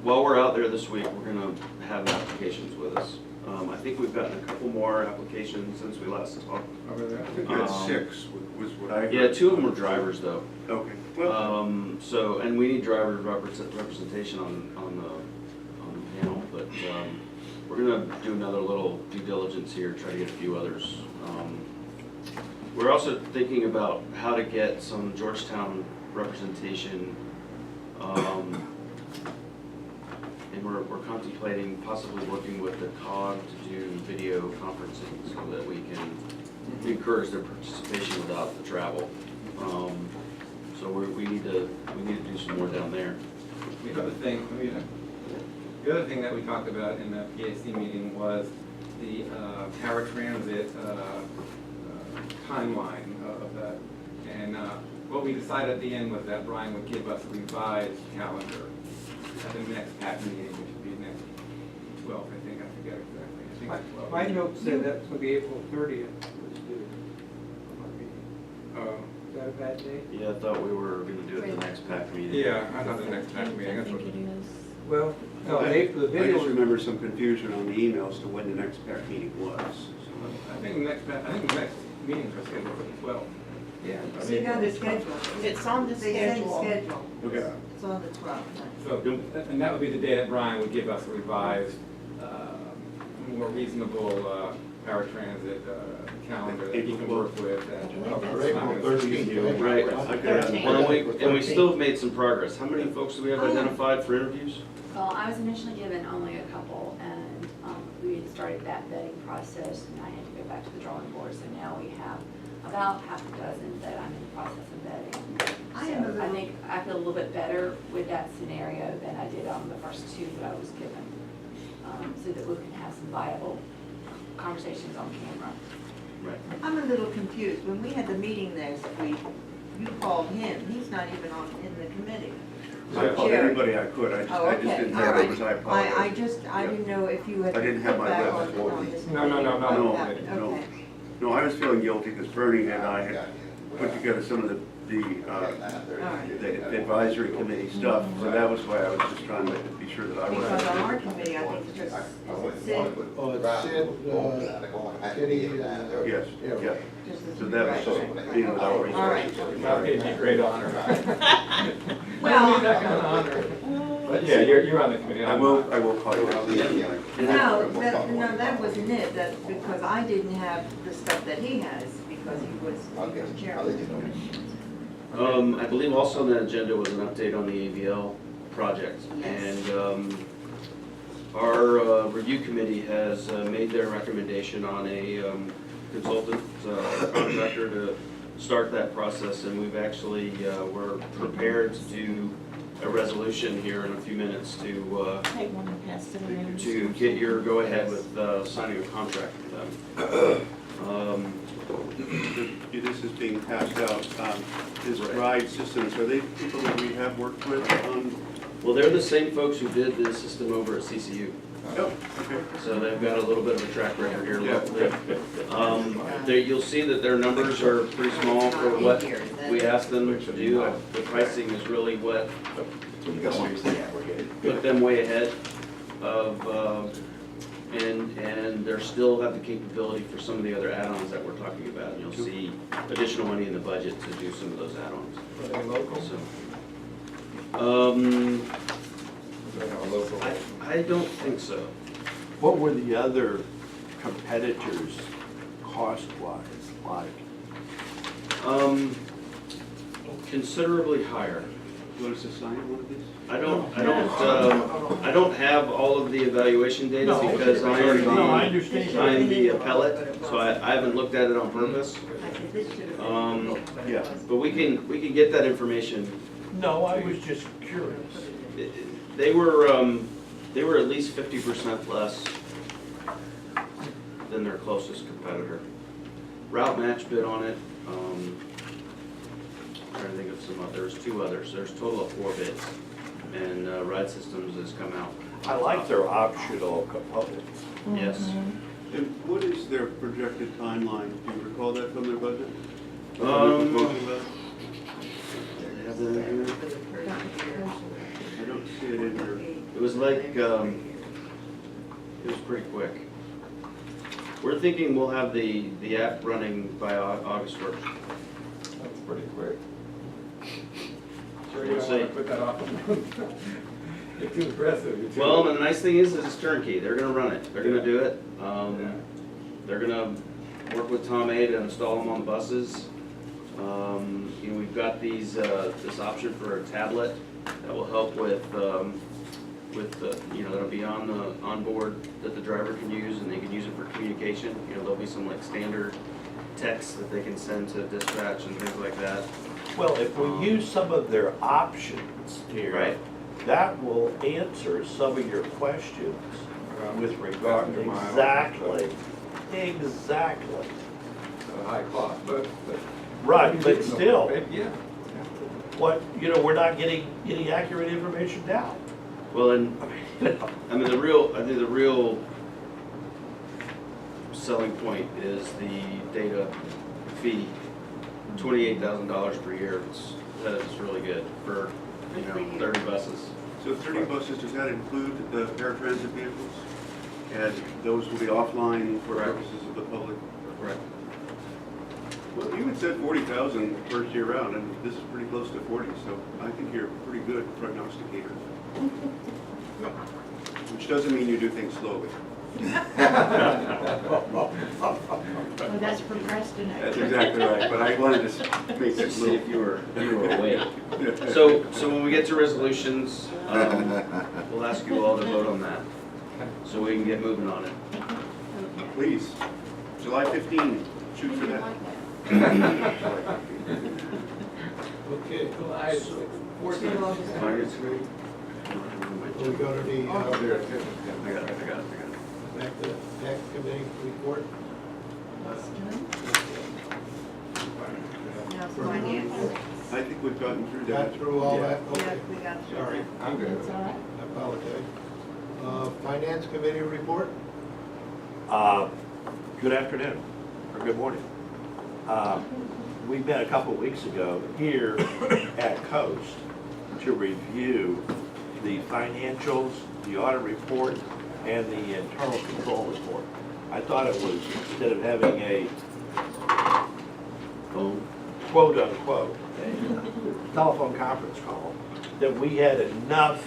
while we're out there this week, we're gonna have applications with us. I think we've gotten a couple more applications since we last talked. I think you had 6, was what I heard. Yeah, 2 of them were drivers though. Okay, well, And we need driver representation on the panel, but we're gonna do another little due diligence here, try to get a few others. We're also thinking about how to get some Georgetown representation, and we're contemplating possibly working with the COG to do video conferencing so that we can encourage their participation without the travel. So we need to do some more down there. The other thing that we talked about in the PAC meeting was the paratransit timeline of that. And what we decided at the end was that Brian would give us a revised calendar at the next PAC meeting, which would be next 12th, I think, I forget exactly. I think it's 12th. My note said that would be April 30th. was due. Is that a bad day? Yeah, I thought we were gonna do it the next PAC meeting. Yeah, I thought the next PAC meeting, I that's what. think it is. Well, no, I the video. just remember some confusion on the emails to when the next PAC meeting was. I think the next meetings are scheduled for the 12th. Yeah. So you got the schedule. It's on the They send the schedule. schedule. Okay. It's on the 12th. So, and that would be the day that Brian would give us a revised, more reasonable paratransit calendar that he can work with. For April 13th. Right. Okay. Well, and we still have made some progress. How many folks do we have identified for interviews? Well, I was initially given only a couple, and we had started that vetting process, and I had to go back to the drawing board, so now we have about half a dozen that I'm in the process of vetting. So I think I feel a little bit better with that scenario than I did on the first 2 that I was given, so that we can have some viable conversations on camera. Right. I'm a little confused. When we had the meeting last week, you called him. He's not even in the committee. I called Jerry. anybody I could, I just Oh, didn't okay, all have right. numbers, I apologize. I didn't know if you had I didn't have put my back list. on this. No, no, no, no, no, Okay. no. No, I was feeling guilty because Bernie and I had put together some of the advisory committee stuff, so that was why I was just trying to be sure that I was. Because on our committee, I think it's just, is it Sid? Oh, it's Sid, Yes, yeah. Just as- So that was just right, being with our all right. resources. That gave me great honor. Well, That kind of honor. But yeah, you're on the committee. I will call you. no, that wasn't it, that, because I didn't have the stuff that he has, because he was chairman. I believe also on the agenda was an update on the AVL project. Yes. And our review committee has made their recommendation on a consultant contractor to start that process. And we've actually, we're prepared to do a resolution here in a few minutes to Take one and pass it around. get your go-ahead with signing a contract with them. This is being passed out. Is Ride Systems, are they people that we have worked with on? Well, they're the same folks who did the system over at CCU. Oh, okay. So they've got a little bit of a track record here Yeah. locally. You'll see that their numbers are pretty small for what we asked them to do. The pricing is really what put them way ahead of, and they still have the capability for some of the other add-ons that we're talking about. And you'll see additional money in the budget to do some of those add-ons. Are they local? So, Do they have a local? I don't think so. What were the other competitors cost-wise like? Considerably higher. You want us to sign one of these? I don't have all of the evaluation data No, because I am no, I understand. I am the appellate, so I haven't looked at it on purpose. Yeah. But we can get that information. No, I was just curious. They were at least 50% less than their closest competitor. Route Match bid on it. Trying to think of some others. There's two others. There's a total of 4 bids, and Ride Systems has come out. I like their optional components. Yes. And what is their projected timeline? Do you recall that from their budget? Have that in here? I don't see it in here. It was like, it was pretty quick. We're thinking we'll have the app running by August 1st. That's pretty quick. Sure, you Let's don't want see. to put that off. You're too aggressive. You're too- Well, and the nice thing is it's turnkey. They're gonna run it. They're gonna do it. Yeah. They're gonna work with Tom A to install them on the buses. You know, we've got these, this option for a tablet that will help with, you know, that'll be on board that the driver can use, and they can use it for communication. You know, there'll be some like standard text that they can send to dispatch and things like that. Well, if we use some of their options here, Right. that will answer some of your questions with regard to exactly. At a high cost, but. Right, but still, Yeah. what, you know, we're not getting any accurate information now. Well, and, I mean, I think the real selling point is the data fee, $28,000 per year. That is really good for, you know, 30 buses. So 30 buses, does that include the paratransit vehicles? And those will be offline for Correct. purposes of the public? Correct. Well, you had said 40,000 first year round, and this is pretty close to 40, so I think you're a pretty good prognosticator. Which doesn't mean you do things slowly. Well, that's procrastination. That's exactly right, but I wanted to make Let's it see if little. you were awake. So when we get to resolutions, we'll ask you all to vote on that, so we can get moving on it. Please, July 15, shoot for that. Okay, July 14th. Finance committee? We go to the, I got it. back to Tax committee report? Now, finance. I think we've gotten through Got that. through all that? Yeah, Okay. we got through. Sorry, I'm good. That's all right. I apologize. Finance committee report? Good afternoon, or good morning. We met a couple of weeks ago here at Coast to review the financials, the audit report, and the internal control report. I thought it was, instead of having a quote unquote, a telephone conference call, that we had enough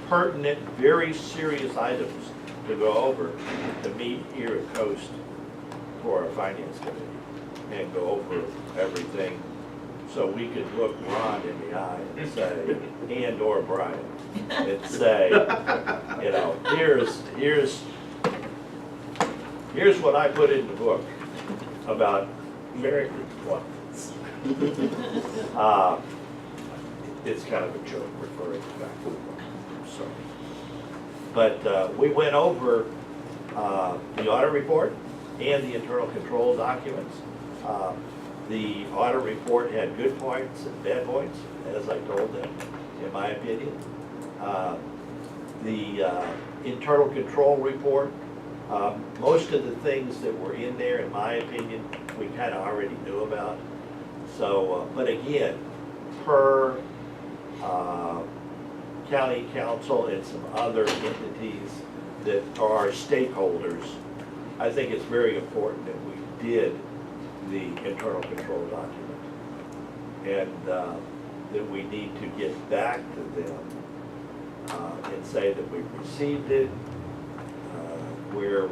pertinent, very serious items to go over to meet here at Coast for our finance committee and go over everything so we could look Ron in the eye and say, and/or Brian, and say, you know, here's what I put in the book about merit requirements. It's kind of a joke referring back to the book, so. But we went over the audit report and the internal control documents. The audit report had good points and bad points, as I told them, in my opinion. The internal control report, most of the things that were in there, in my opinion, we kind of already knew about. So, but again, per county council and some other entities that are stakeholders, I think it's very important that we did the internal control document. And that we need to get back to them and say that we've received it, we're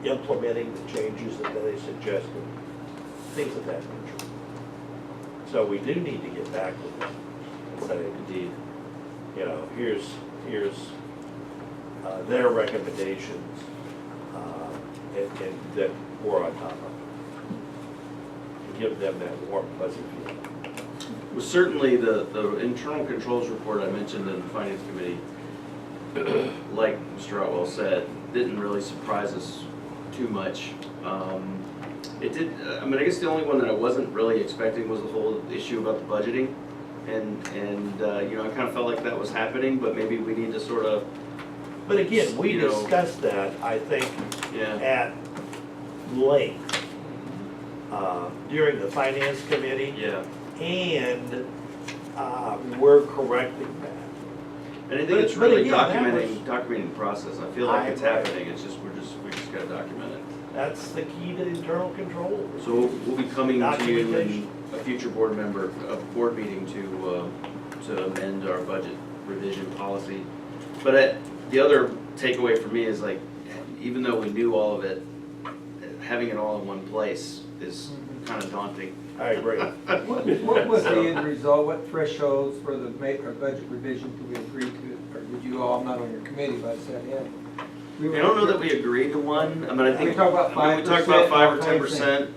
implementing the changes that they suggested, things of that nature. So we do need to get back to them and say, indeed, you know, here's their recommendations, and that we're on top of it. Give them that warm, fuzzy feeling. Well, certainly the internal controls report I mentioned in the finance committee, like Mr. Otwell said, didn't really surprise us too much. It did, I mean, I guess the only one that I wasn't really expecting was the whole issue about the budgeting. And you know, I kind of felt like that was happening, but maybe we need to sort of. But again, we you know, discussed that, I think, Yeah. at length during the finance committee. Yeah. And we're correcting that. And I think But- it's but really again, that documenting the process. I feel like I it's agree. happening. It's just we just gotta document it. That's the key to internal control. So we'll be coming to you in Documentation. a future board meeting to amend our budget revision policy. But the other takeaway for me is like, even though we knew all of it, having it all in one place is kind of daunting. I agree. What was the end result, what thresholds for the our budget revision did we agree to? Or did you all, I'm not on your committee, but I said, yeah. I don't know that we agreed to one. I mean, I think. We talked about I mean, we talked about 5%, 5 or all kinds of 10%.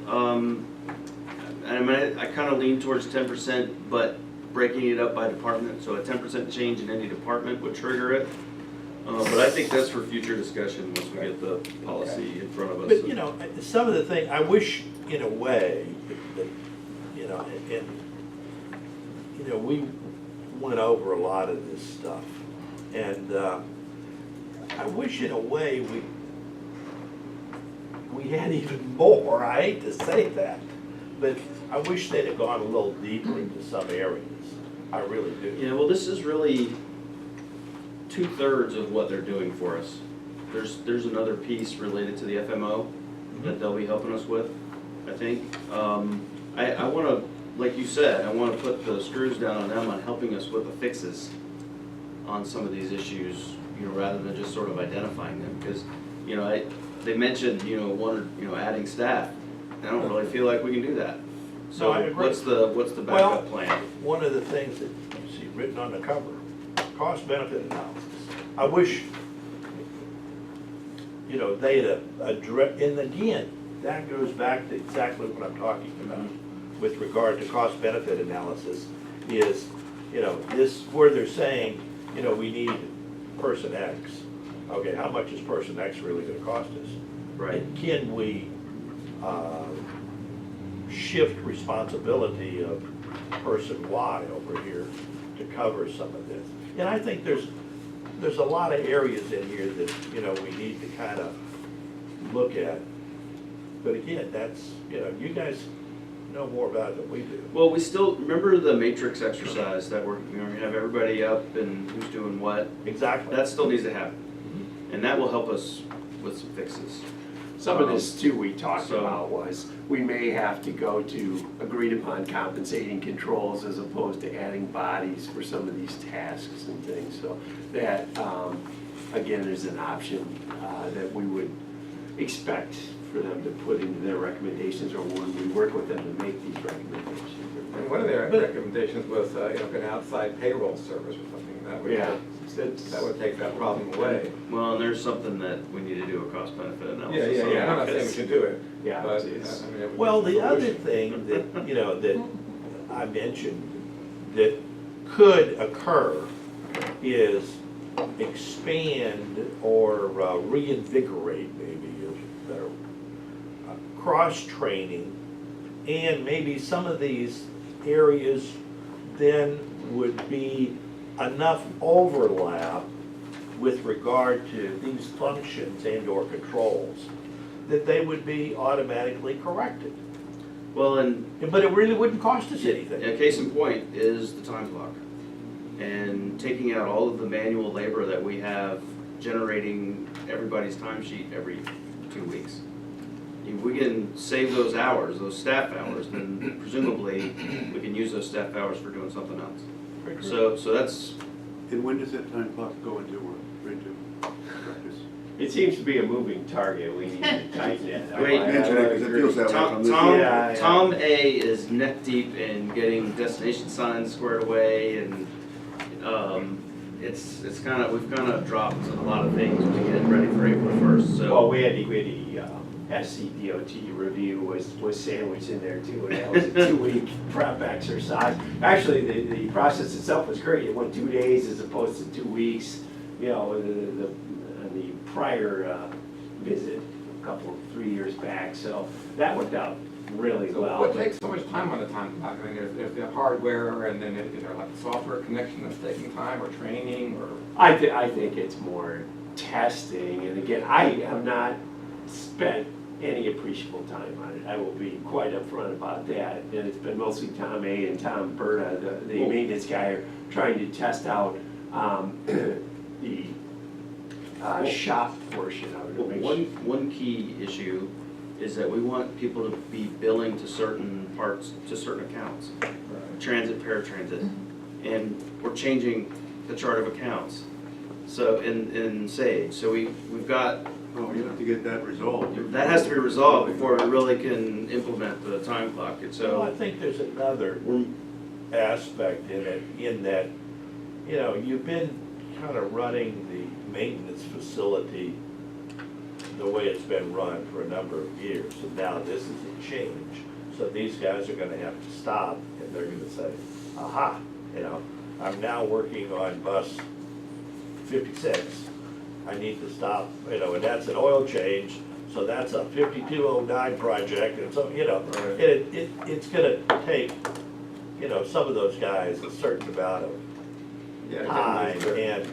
And I mean, I kind of lean towards 10%, but breaking it up by department. So a 10% change in any department would trigger it. But I think that's for future discussion once we get the policy in front of us. But, you know, some of the things, I wish in a way that, you know, and, you know, we went over a lot of this stuff. And I wish in a way we had even more. I hate to say that, but I wish they'd have gone a little deeper into some areas. I really do. Yeah, well, this is really 2/3 of what they're doing for us. There's another piece related to the FMO that they'll be helping us with, I think. I want to, like you said, I want to put the screws down on them on helping us with the fixes on some of these issues, you know, rather than just sort of identifying them. Because, you know, they mentioned, you know, adding staff. I don't really feel like we can do that. So No, I agree. what's the backup plan? One of the things that you see written on the cover, cost benefit analysis. I wish, you know, they'd address, and again, that goes back to exactly what I'm talking about with regard to cost benefit analysis is, you know, this, where they're saying, you know, we need person X. Okay, how much is person X really gonna cost us? Right. And can we shift responsibility of person Y over here to cover some of this? And I think there's a lot of areas in here that, you know, we need to kind of look at. But again, that's, you know, you guys know more about it than we do. Well, we still, remember the matrix exercise that we're gonna have everybody up and who's doing what? Exactly. That still needs to happen. And that will help us with some fixes. Some of this too we talked So- about was, we may have to go to agreed upon compensating controls as opposed to adding bodies for some of these tasks and things. So that, again, is an option that we would expect for them to put into their recommendations, or when we work with them to make these recommendations. And one of their recommendations was, you know, an outside payroll service or something. Yeah. That would take that problem away. Well, and there's something that we need to do a cost benefit analysis. Yeah, on, I'm not saying we because- should do it. Yeah, But, it's- I mean, it would Well, be the a other solution. thing that, you know, that I mentioned that could occur is expand or reinvigorate, maybe is better, cross-training, and maybe some of these areas then would be enough overlap with regard to these functions and/or controls that they would be automatically corrected. Well, and But it really wouldn't cost us anything. a case in point is the time clock. And taking out all of the manual labor that we have generating everybody's timesheet every 2 weeks. If we can save those hours, those staff hours, then presumably we can use those staff hours for doing something else. So that's, And when does that time clock go into practice? It seems to be a moving target, we need to tighten it. Wait, Mention it, 'cause it feels that way from Tom, this. Yeah, yeah. Tom A is neck deep in getting destination signs squared away, and it's kind of, we've kind of dropped a lot of things to get ready for April 1st, so. Well, we had the SCDOT review was sandwiched in there too, and that was a 2-week prep exercise. Actually, the process itself was great, it went 2 days as opposed to 2 weeks, you know, the prior visit, 3 years back, so that worked out really So well. what takes so much time on the time clock? I mean, there's the hardware, and then is there like a software connection that's taking time, or training, or? I think it's more testing, and again, I have not spent any appreciable time on it. I will be quite upfront about that, and it's been mostly Tom A. and Tom Berta, the maintenance guy, are trying to test out the shop portion of it. to make sure- One key issue is that we want people to be billing to certain parts, to certain accounts. Transit, paratransit, and we're changing the chart of accounts. So in Sage, so we've got, Oh, you have to get that resolved. that has to be resolved before we really can implement the time clock. And So I so think there's another aspect in it, in that, you know, you've been kind of running the maintenance facility the way it's been run for a number of years, and now this is a change. So these guys are gonna have to stop, and they're gonna say, aha, you know, I'm now working on bus 56. I need to stop, you know, and that's an oil change, so that's a 5209 project, and so, you know, it's gonna take, you know, some of those guys a certain amount of time and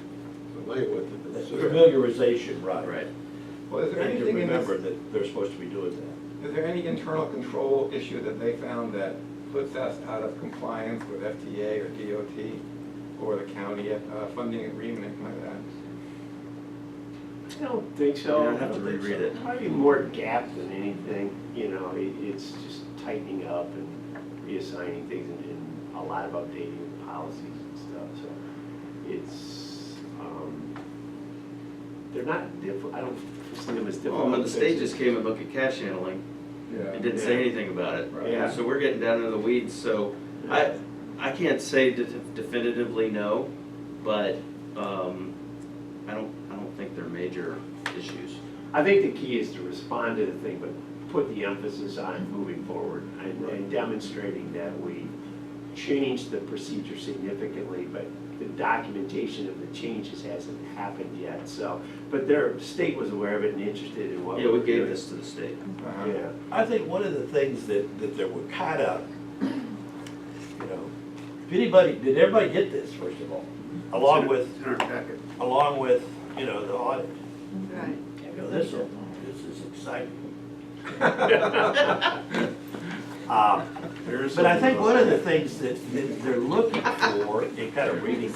familiarization, right? right. Well, is there And to anything in remember this, that they're supposed to be doing that. is there any internal control issue that they found that puts us out of compliance with FTA or DOT or the county funding agreement, anything like that? I don't think so. Yeah, I'd have to reread it. Probably more gap than anything, you know, it's just tightening up and reassigning things and a lot of updating of policies and stuff, so it's, they're not I don't see them as difficult. Well, when the state fixes. just came and looked at cash handling, it didn't say Yeah. anything about it. Yeah. So we're getting down into the weeds, so I can't say definitively no, but I don't think they're major issues. I think the key is to respond to the thing, but put the emphasis on moving forward and demonstrating that we changed the procedure significantly, but the documentation of the changes hasn't happened yet, so. But their state was aware of it and interested in what we Yeah, we were gave doing. this to the state. Yeah. I think one of the things that were kind of, you know, did everybody get this, first of all? Along with, you know, the audit. Right. You know, this is exciting. But I think one of the things that they're looking for, in kind of reading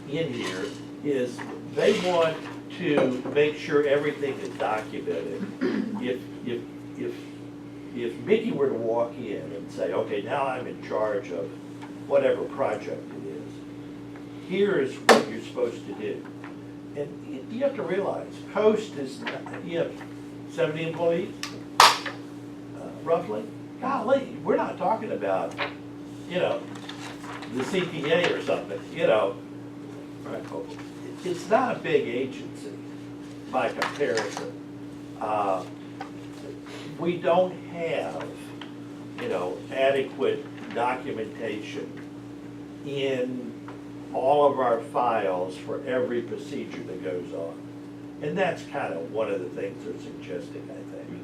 in here, is they want to make sure everything is documented. If Mickey were to walk in and say, okay, now I'm in charge of whatever project it is, here is what you're supposed to do. And you have to realize, Coast is, you have 70 employees, roughly. Golly, we're not talking about, you know, the CPA or something, you know. It's not a big agency by comparison. We don't have, you know, adequate documentation in all of our files for every procedure that goes on. And that's kind of one of the things they're suggesting, I think.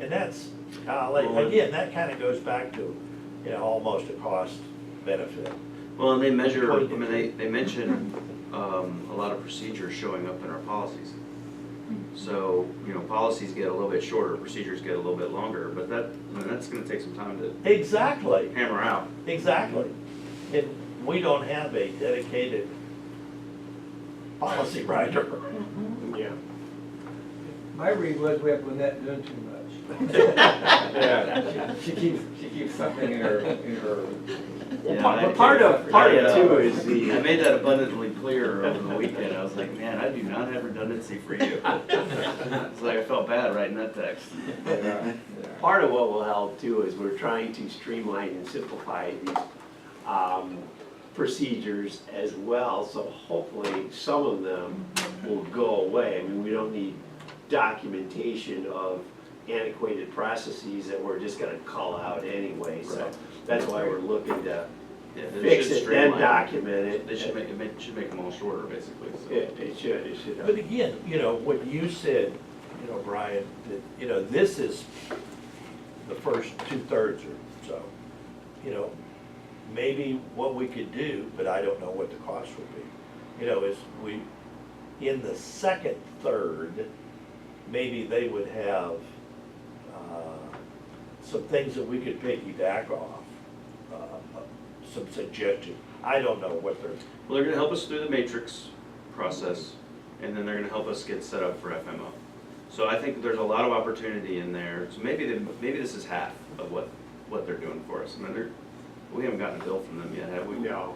And that's, again, that kind of goes back to, you know, almost a cost benefit. Well, and they measure, I mean, they mention a lot of procedures showing up in our policies. So, you know, policies get a little bit shorter, procedures get a little bit longer, but that, I mean, that's gonna take some time to Exactly, hammer out. exactly. And we don't have a dedicated policy writer. Yeah. My read was we have Lynette doing too much. Yeah, she keeps something in her, Yeah, Well, part of it too is I the, made that abundantly clear over the weekend. I was like, man, I do not have redundancy for you. It's like I felt bad writing that text. part of what will help too is we're trying to streamline and simplify these procedures as well, so hopefully some of them will go away. I mean, we don't need documentation of antiquated processes that we're just gonna call out anyway, so Right. that's why we're looking to Yeah, they fix should it, streamline then document it. They should make them all shorter, basically. So. It should. But again, you know, what you said, you know, Brian, that, you know, this is the first 2/3 or so. You know, maybe what we could do, but I don't know what the cost would be, you know, is in the second third, maybe they would have some things that we could piggyback off, some suggestions. I don't know what they're, Well, they're gonna help us through the matrix process, and then they're gonna help us get set up for FMO. So I think there's a lot of opportunity in there. So maybe this is half of what they're doing for us. I mean, we haven't gotten a bill from them yet, have we? No.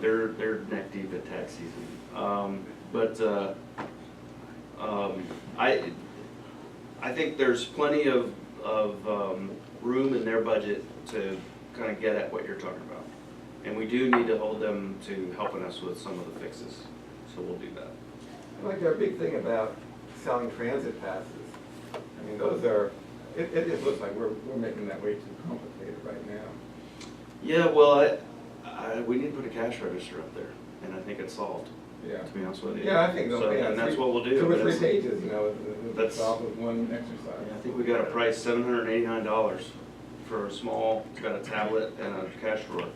They're neck deep at tax season. I think there's plenty of room in their budget to kind of get at what you're talking about. And we do need to hold them to helping us with some of the fixes, so we'll do that. like our big thing about selling transit passes. I mean, those are, it just looks like we're making that way too complicated right now. Yeah, well, we need to put a cash register up there, and I think it's solved, Yeah. to be honest with you. Yeah, I think So, they'll, yeah. and that's what we'll do. 2 or but 3 it's- pages, you know, That's- that's solved with one exercise. I think we got a price, $789 for a small, got a tablet and a cash drawer.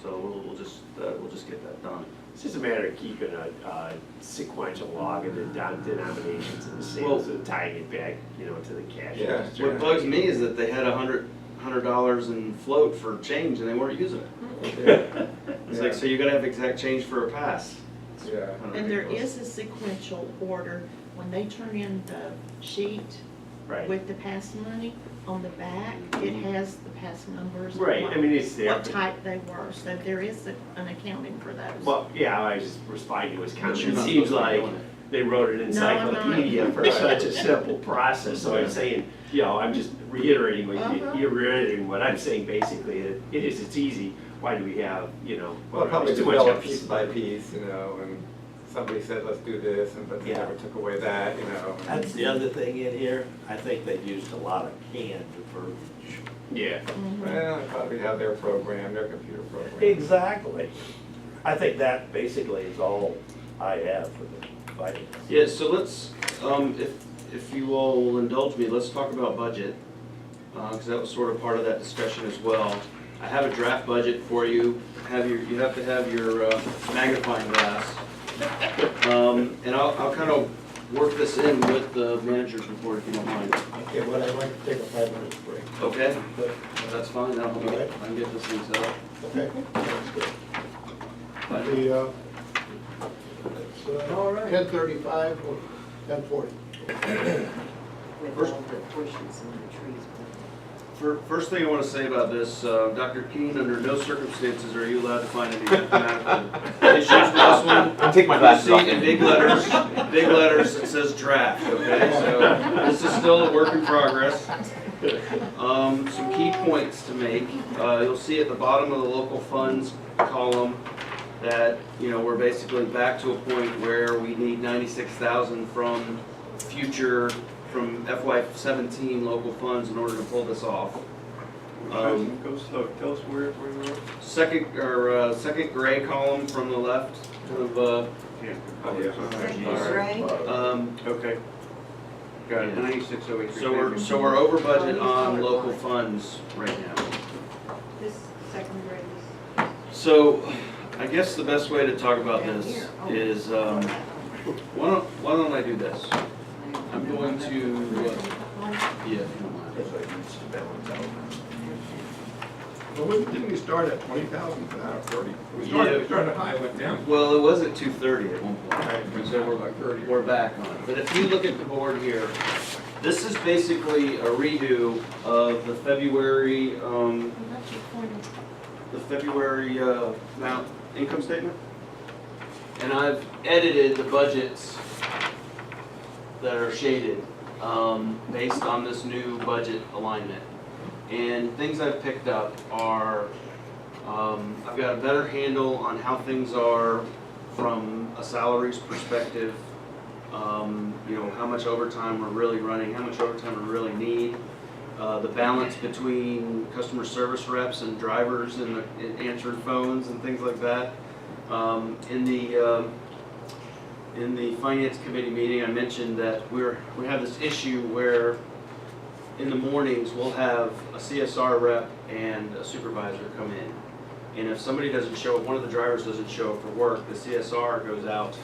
So we'll just get that done. It's just a matter of keeping a sequential log of the denominations and the sales and tying it back, you know, to the cash Yeah. register. What bugs me is that they had $100 in float for change and they weren't using it. Yeah. It's like, so you gotta have exact change for a pass. It's Yeah. kinda And there ridiculous. is a sequential order, when they turn in the sheet Right. with the pass money, on the back, it has the pass numbers. and Right, what- I mean, it's there. What type they were, so there is an accounting for those. Well, yeah, I was just responding to his comment. But you're It not seems supposed to be like doing it. they wrote an encyclopedia for such a simple process, so I'm saying, you know, I'm just reiterating you're reiterating what I'm saying, basically, it's easy, why do we have, you know? Well, probably there's too much develop emphasis. piece by piece, you know, and somebody said, let's do this, and but they Yeah. never took away that, you know. that's the other thing in here. I think they used a lot of canned verbiage. Yeah. Well, I thought we'd have their program, their computer program. Exactly. I think that basically is all I have for the finance. Yeah, so let's, if you all will indulge me, let's talk about budget, because that was sort of part of that discussion as well. I have a draft budget for you. You have to have your magnifying glass. And I'll kind of work this in with the manager's report if you don't mind. Okay, well, I'd like to take a 5-minute break. Okay? That's fine, that'll help me get, I can get this thing set up. Okay, that's good. Fine. It's 10:35 or 10:40. With all the bushes and the trees. First thing I want to say about this, Dr. Keene, under no circumstances are you allowed to find any mathematical issues with this one. Take my You glasses see off. in big letters, it says draft, okay? So this is still a work in progress. Some key points to make. You'll see at the bottom of the local funds column that, we're basically back to a point where we need 96,000 from FY17 local funds in order to pull this off. Go slow, tell us where we are. Second gray column from the left, kind of, Oh, yeah. Ray? Okay. Got it, 9608. so we're over budget on local funds right now. This second grade So, I guess the best way to talk about this is, why don't I do this? I'm going to, yeah, if you don't mind. That's like needs to balance out. Well, didn't we start at 20,000 for that, or 30? We started high, went down. Well, it was at 230 at one point. Right, And so so we're like 30. we're back on it. But if you look at the board here, this is basically a redo of the February, amount income statement. And I've edited the budgets that are shaded, based on this new budget alignment. And things I've picked up are, I've got a better handle on how things are from a salaries perspective. How much overtime we're really running, how much overtime we really need. The balance between customer service reps and drivers and answering phones and things like that. In the finance committee meeting, I mentioned that we have this issue where in the mornings we'll have a CSR rep and a supervisor come in. And if somebody doesn't show up, one of the drivers doesn't show up for work, the CSR goes out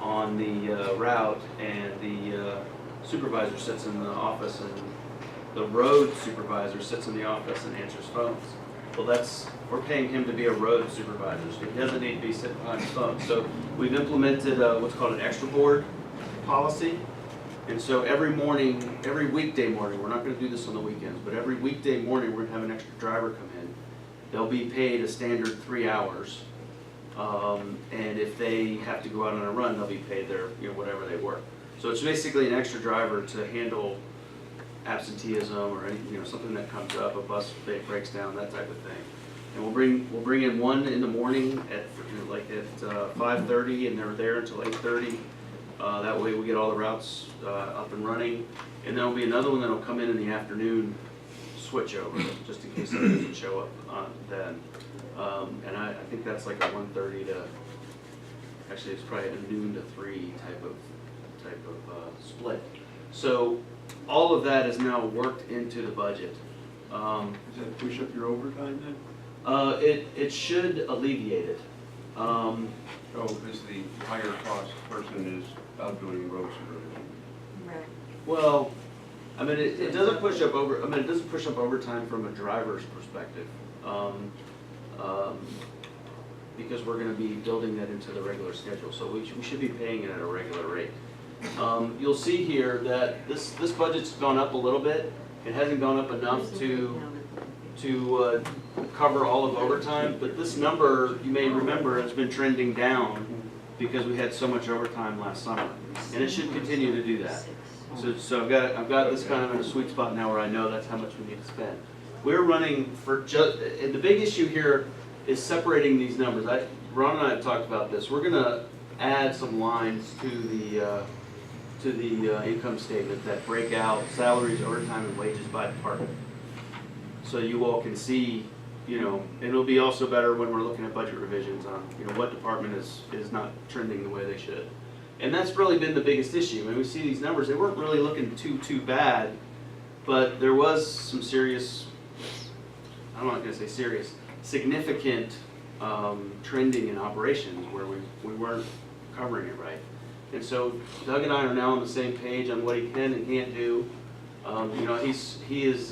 on the route and the supervisor sits in the office and the road supervisor sits in the office and answers phones. Well, we're paying him to be a road supervisor, so he doesn't need to be sitting behind his phone. So we've implemented what's called an extra board policy. And so every weekday morning, we're not gonna do this on the weekends, but every weekday morning, we're gonna have an extra driver come in. They'll be paid a standard 3 hours. And if they have to go out on a run, they'll be paid their, whatever they work. So it's basically an extra driver to handle absenteeism or any, something that comes up, a bus breaks down, that type of thing. And we'll bring in one in the morning at 5:30, and they're there until 8:30. That way we get all the routes up and running. And there'll be another one that'll come in the afternoon, switch over, just in case it doesn't show up then. And I think that's like a 1:30 to, actually it's probably a noon to 3 type of split. So all of that is now worked into the budget. Does that push up your overtime then? It should alleviate it. Oh, because the higher cost person is out doing road supervision. Right. Well, I mean, it doesn't push up it doesn't push up overtime from a driver's perspective. Because we're gonna be building that into the regular schedule, so we should be paying it at a regular rate. You'll see here that this budget's gone up a little bit. It hasn't gone up enough to cover all of overtime, but this number, you may remember, has been trending down because we had so much overtime last summer, and it should continue to do that. So I've got this kind of in a sweet spot now where I know that's how much we need to spend. We're running for and the big issue here is separating these numbers. Ron and I have talked about this. We're gonna add some lines to the income statement that break out salaries, overtime, and wages by department. so you all can see, you know, it'll be also better when we're looking at budget revisions on, you know, what department is not trending the way they should. And that's really been the biggest issue. When we see these numbers, they weren't really looking too bad, but there was some serious, I'm not gonna say serious, significant trending in operations where we weren't covering it right. And so Doug and I are now on the same page on what he can and can't do. You know, he is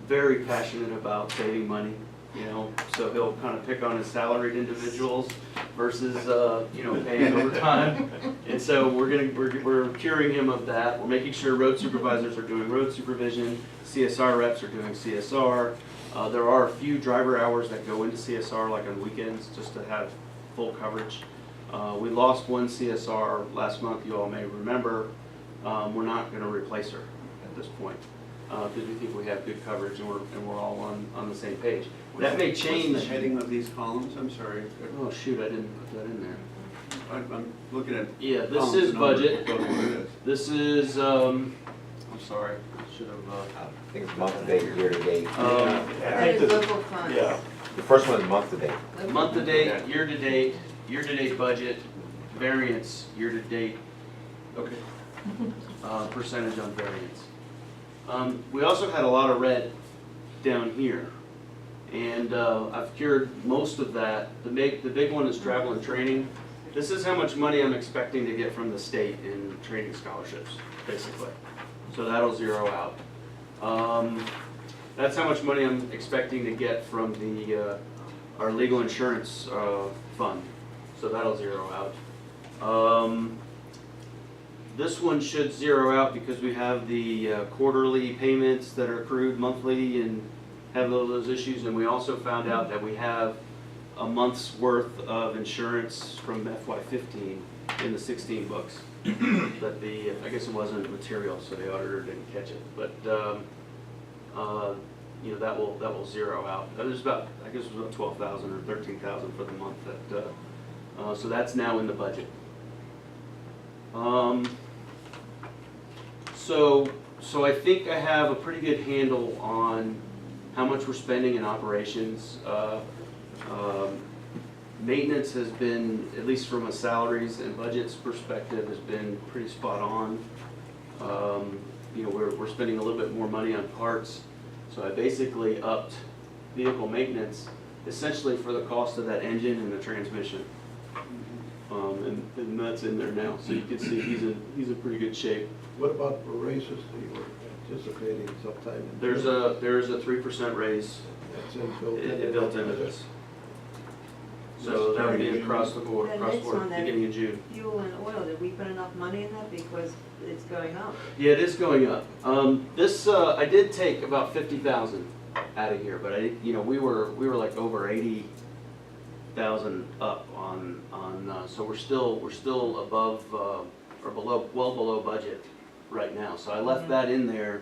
very passionate about saving money, you know, so he'll kind of pick on his salaried individuals versus, you know, paying overtime. And so we're curing him of that. We're making sure road supervisors are doing road supervision, CSR reps are doing CSR. There are a few driver hours that go into CSR, like on weekends, just to have full coverage. We lost one CSR last month, you all may remember. We're not going to replace her at this point because we think we have good coverage and we're all on the same page. That may change. What's the heading of these columns? I'm sorry. Oh shoot, I didn't put that in there. I'm looking at. Yeah, this columns is and numbers. budget. Don't know what it is. This is, I'm sorry, I should have. I think it's month to date, year to date. I That think is the- local funds. Yeah, The first one is month to date. Local Month to funds. date, year to date budget, variance, year to date, Okay. percentage on variance. We also had a lot of red down here, and I've cured most of that. The big one is travel and training. This is how much money I'm expecting to get from the state in training scholarships, basically. So that'll zero out. That's how much money I'm expecting to get from our legal insurance fund. So that'll zero out. This one should zero out because we have the quarterly payments that are accrued monthly and have those issues. And we also found out that we have a month's worth of insurance from FY15 in the 16 books. But I guess it wasn't material, so the auditor didn't catch it. But you know, that will zero out. There's about, I guess it was about 12,000 or 13,000 for the month. So that's now in the budget. So I think I have a pretty good handle on how much we're spending in operations. Maintenance has been, at least from a salaries and budgets perspective, has been pretty spot on. You know, we're spending a little bit more money on parts. So I basically upped vehicle maintenance essentially for the cost of that engine and the transmission. And that's in there now, so you can see he's in pretty good shape. what about the raises that you were anticipating sometime in There's a 3% raise That's built in. built into this. So that would be across the board, And across the it's board, on that beginning of June. Fuel and oil, did we put enough money in that because it's going up? Yeah, it is going up. I did take about 50,000 out of here, but you know, we were like over 80,000 up on so we're still above or below, well below budget right now. So I left that in there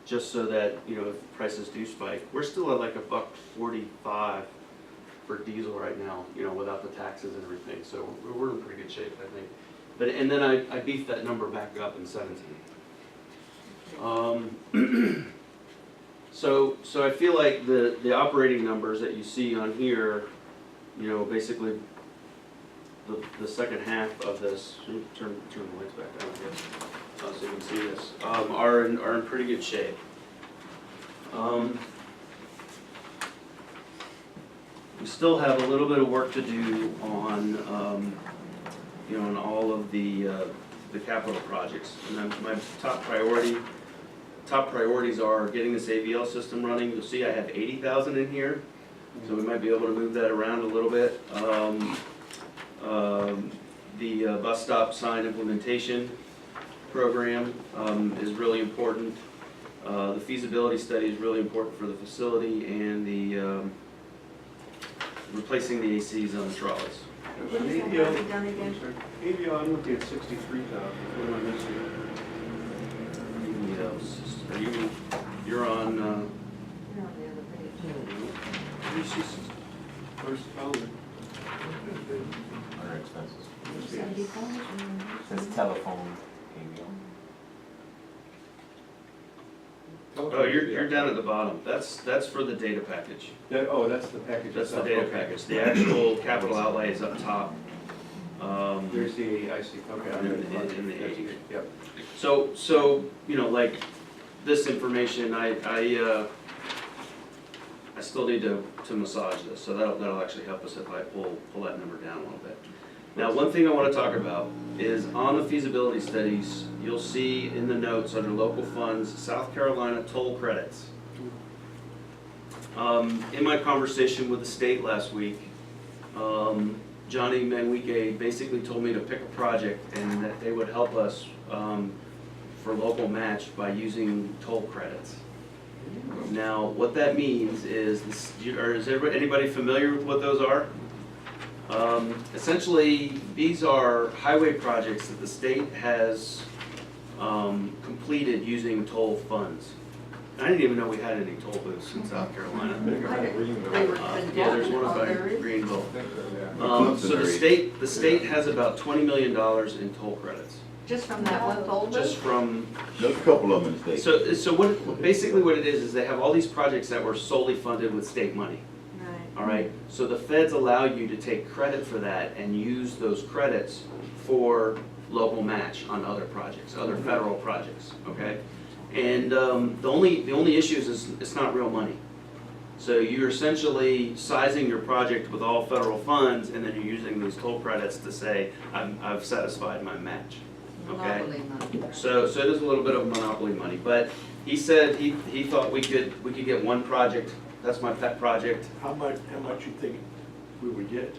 just so that, you know, if prices do spike, we're still at like $1.45 for diesel right now, you know, without the taxes and everything. So we're in pretty good shape, I think. But and then I beefed that number back up in 17. So I feel like the operating numbers that you see on here, you know, basically the second half of this, turn the lights back down here, so you can see this, are in pretty good shape. We still have a little bit of work to do on, you know, on all of the capital projects. And then my top priorities are getting this AVL system running. You'll see I have 80,000 in here, so we might be able to move that around a little bit. The bus stop sign implementation program is really important. The feasibility study is really important for the facility and the replacing the ACs on the trolleys. What is that gonna be done again? AVO, I'm looking at 63,000. What am I missing? You're on, You're on the other page. First column. Under expenses. 75? Says telephone, AVO. Oh, you're down at the bottom. That's for the data package. Oh, that's the package. That's the itself. data Okay. package. The actual capital outlay is up top. There's the, I see, okay. I'm In gonna- the that's 80. good. Yep. So, you know, like, this information, I still need to massage this, so that'll actually help us if I pull that number down a little bit. Now, one thing I wanna talk about is on the feasibility studies, you'll see in the notes under local funds, South Carolina toll credits. In my conversation with the state last week, Johnny Manwike basically told me to pick a project and that they would help us for local match by using toll credits. Now, what that means is, anybody familiar with what those are? Essentially, these are highway projects that the state has completed using toll funds. I didn't even know we had any toll booths in South Carolina. They were Yeah, there's one oh, by there is? Greenville. Yeah. So the state has about $20 million in toll credits, Just from that one toll booth? just from, There's a couple of them in the state. so basically what it is they have all these projects that were solely funded with state money. Right. All right, so the feds allow you to take credit for that and use those credits for local match on other projects, other federal projects, okay? And the only issue is it's not real money. So you're essentially sizing your project with all federal funds, and then you're using these toll credits to say, I've satisfied my match, okay? Monopoly money. So it is a little bit of monopoly money, but he said he thought we could get one project. That's my pet project. How much you think we would get?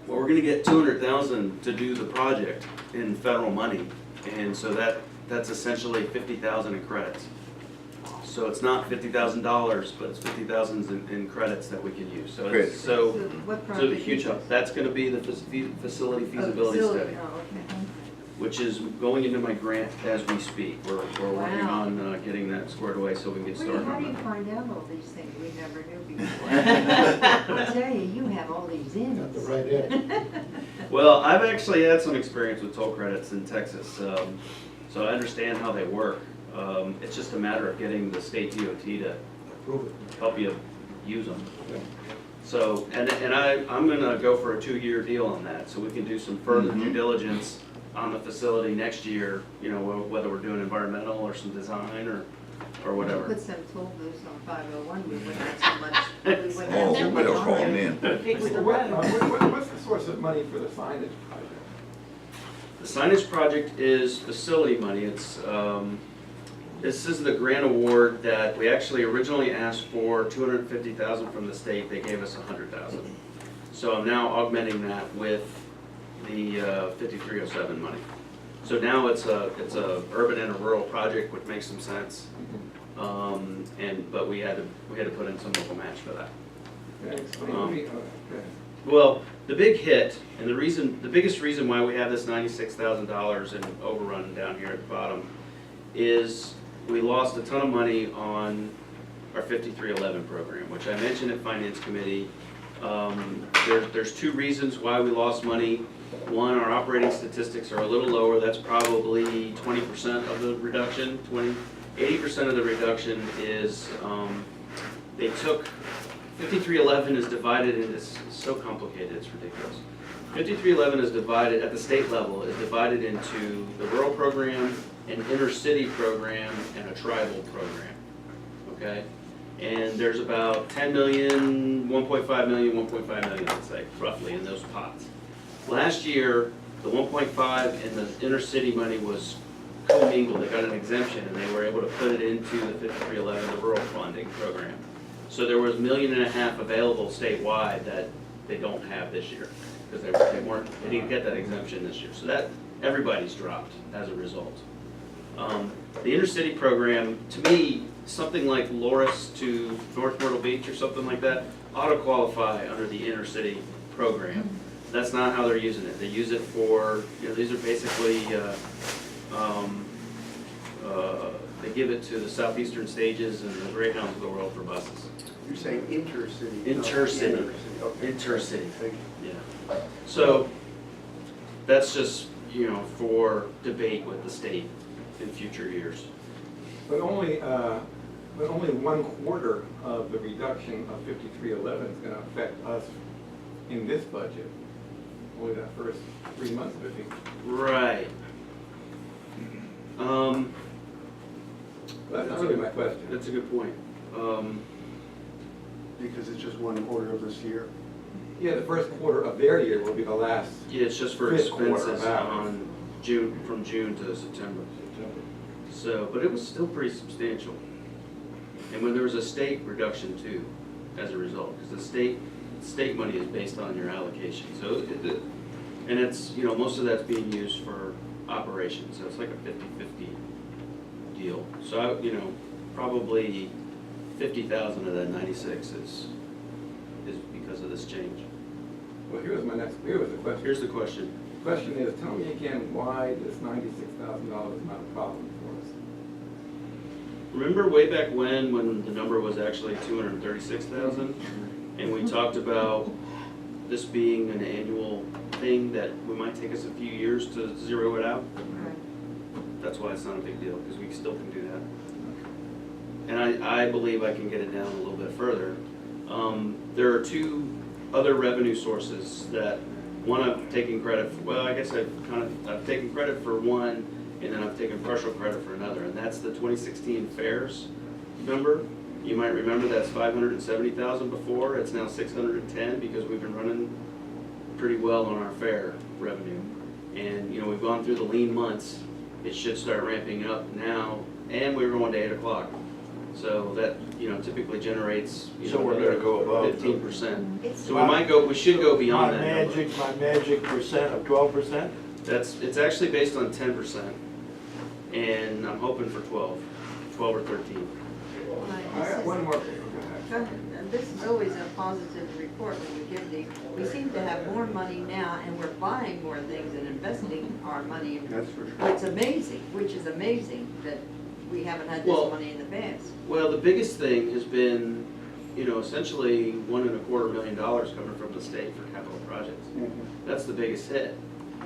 Well, we're gonna get $200,000 to do the project in federal money, and so that's essentially $50,000 in credits. So it's not $50,000, but it's $50,000 in credits that we can use. So it's, So so what the project huge is help. this? That's gonna be the facility feasibility study, Oh, okay. which is going into my grant as we speak. We're working Wow. on getting that squared away so we can get started How on do you that. find out all these things we never knew before? I tell you have all these ins. Got the right end. Well, I've actually had some experience with toll credits in Texas, so I understand how they work. It's just a matter of getting the state DOT to Approve it. help you use them. So, and I'm gonna go for a 2-year deal on that, so we can do some further due diligence on the facility next year, you know, whether we're doing environmental or some design or whatever. Put some toll booths on 501, we wouldn't have so much, we wouldn't have Oh, so much somebody will on call there. them in. Fix the What- road. What's the source of money for the signage project? The signage project is facility money. It's, this is the grant award that we actually originally asked for $250,000 from the state. They gave us $100,000. So I'm now augmenting that with the 5307 money. So now it's a urban and a rural project, which makes some sense. But we had to put in some local match for that. Explain to me. Okay. Well, the big hit, and the biggest reason why we have this $96,000 in overrun down here at the bottom is we lost a ton of money on our 5311 program, which I mentioned at Finance Committee. There's 2 reasons why we lost money. One, our operating statistics are a little lower. That's probably 20% of the reduction. 80% of the reduction is they took 5311 is divided into, it's so complicated, it's ridiculous. 5311 is divided, at the state level, is divided into the rural program, an inner city program, and a tribal program, okay? And there's about 10 million, 1.5 million, 1.5 million, let's say, roughly, in those pots. Last year, the 1.5 and the inner city money was commingled, they got an exemption, and they were able to put it into the 5311, the rural funding program. So there was $1.5 million available statewide that they don't have this year, because they didn't get that exemption this year. So that, everybody's dropped as a result. The inner city program, to me, something like Loris to North Myrtle Beach or something like that, ought to qualify under the inner city program. That's not how they're using it. They use it for, you know, these are basically, they give it to the southeastern stages and the Greyhounds of the world for buses. You're saying intercity. Intercity. not intercity. Okay. Intercity. Thank you. Yeah. So that's just, you know, for debate with the state in future years. But only 1/4 of the reduction of 5311 is gonna affect us in this budget. Only that first 3 months of it. Right. That's not really my question. That's a good point. Because it's just 1/4 of this year. Yeah, the first quarter of their year will be the last. Yeah, it's just for Fifth quarter expenses of ours. on June, from June to September. So, but it was still pretty substantial. And when there was a state reduction too, as a result, because the state money is based on your allocation. So, and it's, you know, most of that's being used for operations, so it's like a 50-50 deal. So, you know, probably 50,000 of that 96 is because of this change. Well, here was the question. Here's the question. The question is, tell me again why this $96,000 is not a problem for us. Remember way back when the number was actually 236,000? And we talked about this being an annual thing that we might take us a few years to zero it out? That's why it's not a big deal, because we still can do that. And I believe I can get it down a little bit further. There are two other revenue sources that, one I've taken credit for, well, I guess I've taken credit for one, and then I've taken partial credit for another, and that's the 2016 fairs. Remember? You might remember that's 570,000 before, it's now 610 because we've been running pretty well on our fair revenue. And, you know, we've gone through the lean months, it should start ramping up now, and we're going to 8 o'clock. So that, you know, typically generates, you So know, we're gonna go above 15%. So we should go beyond that number. My magic percent of 12%? It's actually based on 10%, and I'm hoping for 12 or 13. I got one more. Go ahead. And this is always a positive report when you give these. We seem to have more money now, and we're buying more things and investing our money. That's for sure. It's amazing, which is amazing that we haven't had Well- this money in the past. Well, the biggest thing has been, you know, essentially $1.25 million coming from the state for capital projects. That's the biggest hit.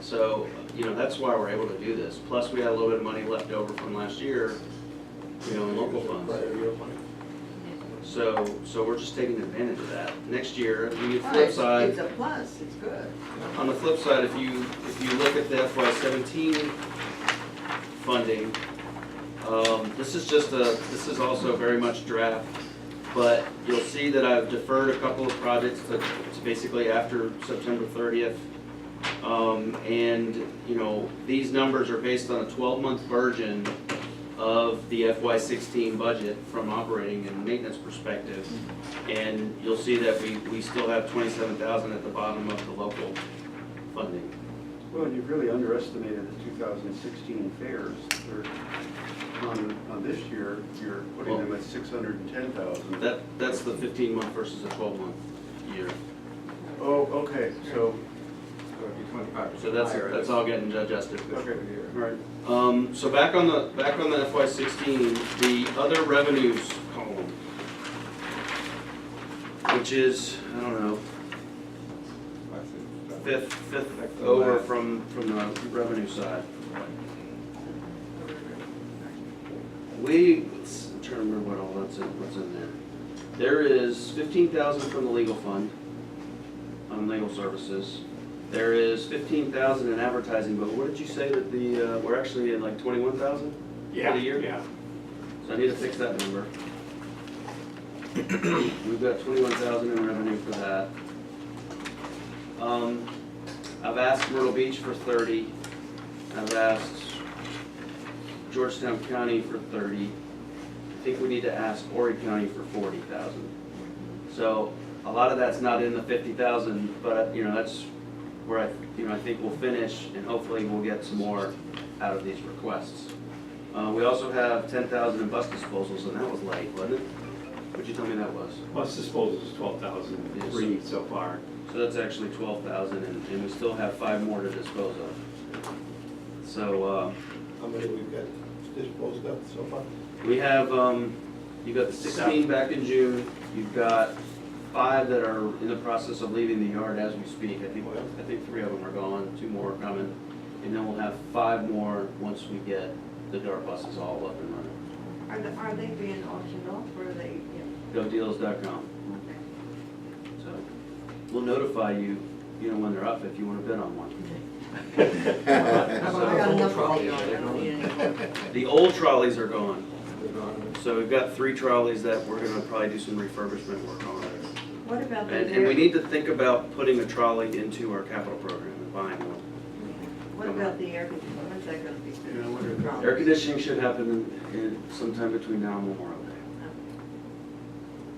So, you know, that's why we're able to do this. Plus, we had a little bit of money left over from last year, you know, in local funds. So we're just taking advantage of that. Next year, the flip side. It's a plus, it's good. On the flip side, if you look at the FY17 funding, this is also very much draft, but you'll see that I've deferred a couple of projects to basically after September 30th. And, you know, these numbers are based on a 12-month version of the FY16 budget from operating and maintenance perspective. And you'll see that we still have 27,000 at the bottom of the local funding. Well, you've really underestimated the 2016 fairs. On this year, you're putting them at 610,000. That's the 15-month versus a 12-month year. Oh, okay, so, it'd be 25% So that's higher. all getting adjusted. okay, all right. So back on the FY16, the other revenues column, which is, I don't know, fifth over from the revenue side. I'm trying to remember what's in there. There is 15,000 from the legal fund on legal services. There is 15,000 in advertising, but what did you say that we're actually at like 21,000 for the year? Yeah. So I need to fix that number. We've got 21,000 in revenue for that. I've asked Myrtle Beach for 30. I've asked Georgetown County for 30. I think we need to ask Horry County for 40,000. So a lot of that's not in the 50,000, but you know, that's where I think we'll finish, and hopefully we'll get some more out of these requests. We also have 10,000 in bus disposals, and that was light, wasn't it? What'd you tell me that was? Bus disposal is 12,003 so far. So that's actually 12,000, and we still have 5 more to dispose of. So How many we've got disposed of so far? we have, you've got the 16 back in June. You've got 5 that are in the process of leaving the yard as we speak. I think 3 of them are gone, 2 more are coming, and then we'll have 5 more once we get the dart buses all up and running. Are they being auctioned off or are they, GovDeals.com. okay. So we'll notify you, when they're up if you want to bid on one. I got enough trolley on, I don't need any more. The old trolleys are gone. So we've got 3 trolleys that we're gonna probably do some refurbishment work on. What about the And we need to think about putting a trolley into our capital program and buying one. What about the air conditioning? When's that gonna be finished? Air conditioning should happen in sometime between now and Memorial Day.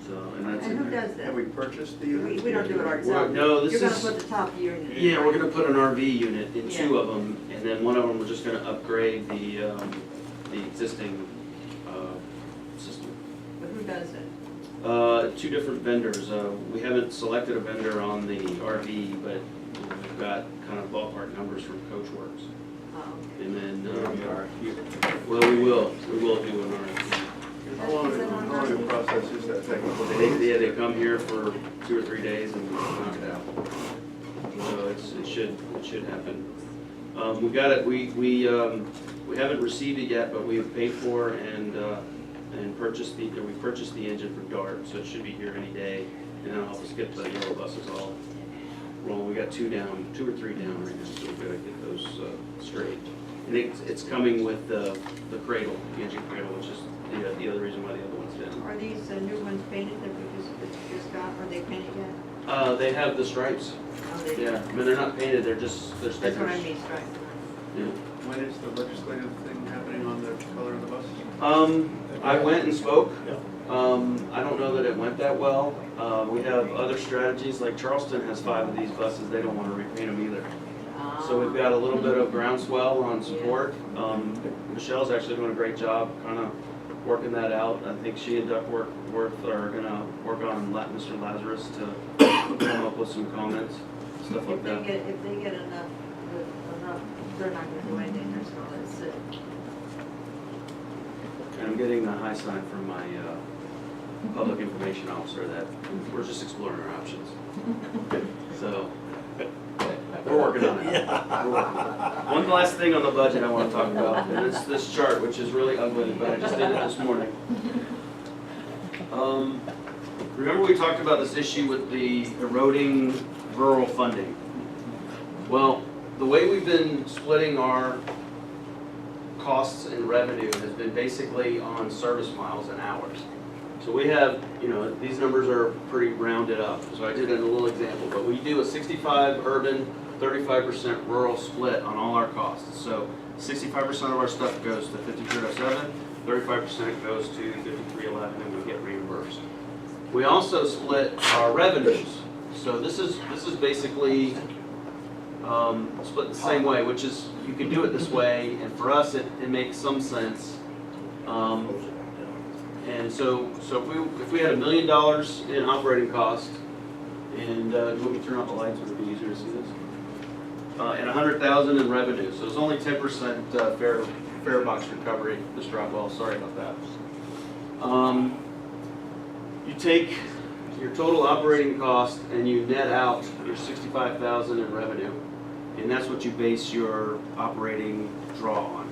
So, and that's And in who there. does that? Have we purchased the We unit? we don't do it ourselves. No, this You're is- gonna put the top unit in. Yeah, we're gonna put an RV unit in 2 Yeah. of them, and then one of them we're just gonna upgrade the existing system. But who does it? 2 different vendors. We haven't selected a vendor on the RV, but we've got kind of ballpark numbers from Coachworks. Oh, okay. And then, well, we will do an RFP. How long a process is that taking? They come here for 2 or 3 days and knock it out. So it should happen. We got it, we haven't received it yet, but we've paid for and purchased we purchased the engine from Dart, so it should be here any day. And that'll help us get the yellow buses all rolling. We got 2 or 3 down right now, so we've got to get those straight. And it's coming with the cradle, the engine cradle, which is the other reason why the other one's down. Are these new ones painted that we just got? Are they painted yet? They have the stripes. Oh, they do? Yeah, I mean, they're not painted, they're stickers. That's what I mean, stripes. Yeah. When is the legislative thing happening on the color of the bus? I went and spoke. I don't know that it went that well. We have other strategies, like Charleston has 5 of these buses, they don't want to repaint them either. So we've got a little bit of groundswell on support. Michelle's actually doing a great job kind of working that out. I think she and Duckworth are gonna work on Mr. Lazarus to come up with some comments, stuff like that. If they get enough, they're not gonna do anything, they're just gonna let it sit. And I'm getting the high sign from my public information officer that we're just exploring our options. So, we're working on it. We're working on it. One last thing on the budget I want to talk about, and it's this chart, which is really ugly, but I just did it this morning. Remember we talked about this issue with the eroding rural funding? Well, the way we've been splitting our costs and revenue has been basically on service miles and hours. So we have, these numbers are pretty rounded up, so I did a little example, but we do a 65 urban, 35% rural split on all our costs. So 65% of our stuff goes to 5307, 35% goes to 5311, and we get reimbursed. We also split our revenues. So this is basically split the same way, which is, you can do it this way, and for us it makes some sense. And so if we had $1 million in operating cost, and let me turn off the lights, would it be easier to see this? And 100,000 in revenue, so it's only 10% fare box recovery, Mr. Rockwell, sorry about that. You take your total operating cost and you net out your 65,000 in revenue, and that's what you base your operating draw on.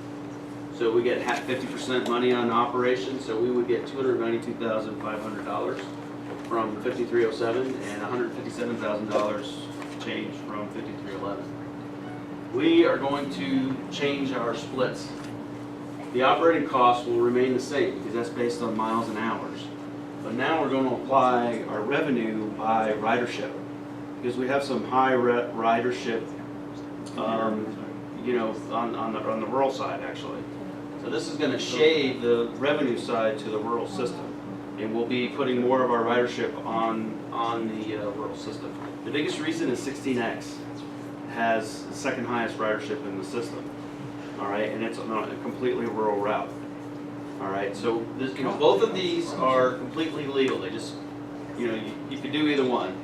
So we get 50% money on operations, so we would get $292,500 from 5307 and $157,000 change from 5311. We are going to change our splits. The operating costs will remain the same because that's based on miles and hours. But now we're going to apply our revenue by ridership because we have some high ridership, on the rural side actually. So this is going to shade the revenue side to the rural system, and we'll be putting more of our ridership on the rural system. The biggest reason is 16X has the second highest ridership in the system. All right, and it's on a completely rural route. All right, so this, both of these are completely legal. They just, you can do either one.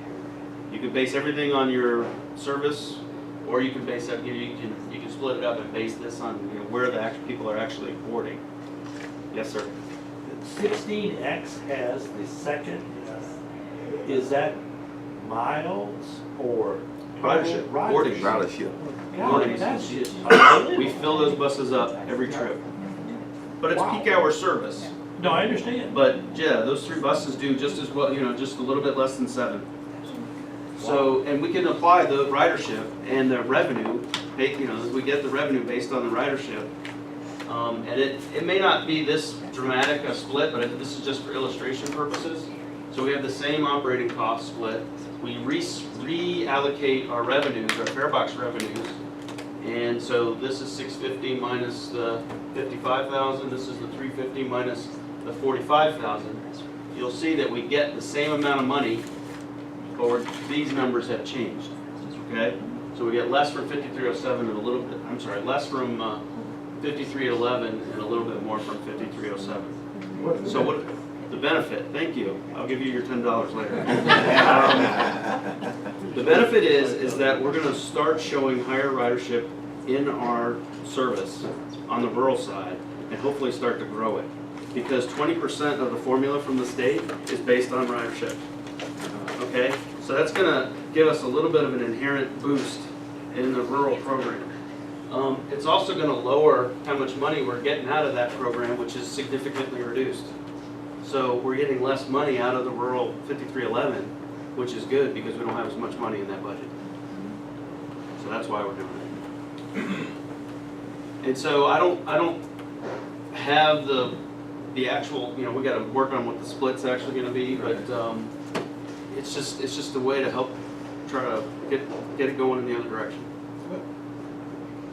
You can base everything on your service, or you can base it. You can split it up and base this on where the people are actually boarding. Yes, sir. 16X has the second, is that miles or? Ridership, boarding. Ridership. God, that's just We fill those buses up every trip. But it's peak hour service. No, I understand. But yeah, those 3 buses do just as well, you know, just a little bit less than 7. So, and we can apply the ridership and the revenue, you know, we get the revenue based on the ridership. And it may not be this dramatic a split, but this is just for illustration purposes. So we have the same operating cost split. We reallocate our revenues, our fare box revenues. And so this is 650 minus the 55,000. This is the 350 minus the 45,000. You'll see that we get the same amount of money, but these numbers have changed. Okay, so we get less from 5307 and a little bit. I'm sorry, less from 5311 and a little bit more from 5307. So what? The benefit, thank you. I'll give you your $10 later. The benefit is that we're going to start showing higher ridership in our service on the rural side and hopefully start to grow it. Because 20% of the formula from the state is based on ridership. Okay? So that's going to give us a little bit of an inherent boost in the rural program. It's also going to lower how much money we're getting out of that program, which is significantly reduced. So we're getting less money out of the rural 5311, which is good because we don't have as much money in that budget. So that's why we're doing it. And so I don't have the actual, you know, we got to work on what the split's actually going to be, but it's just a way to help try to get it going in the other direction.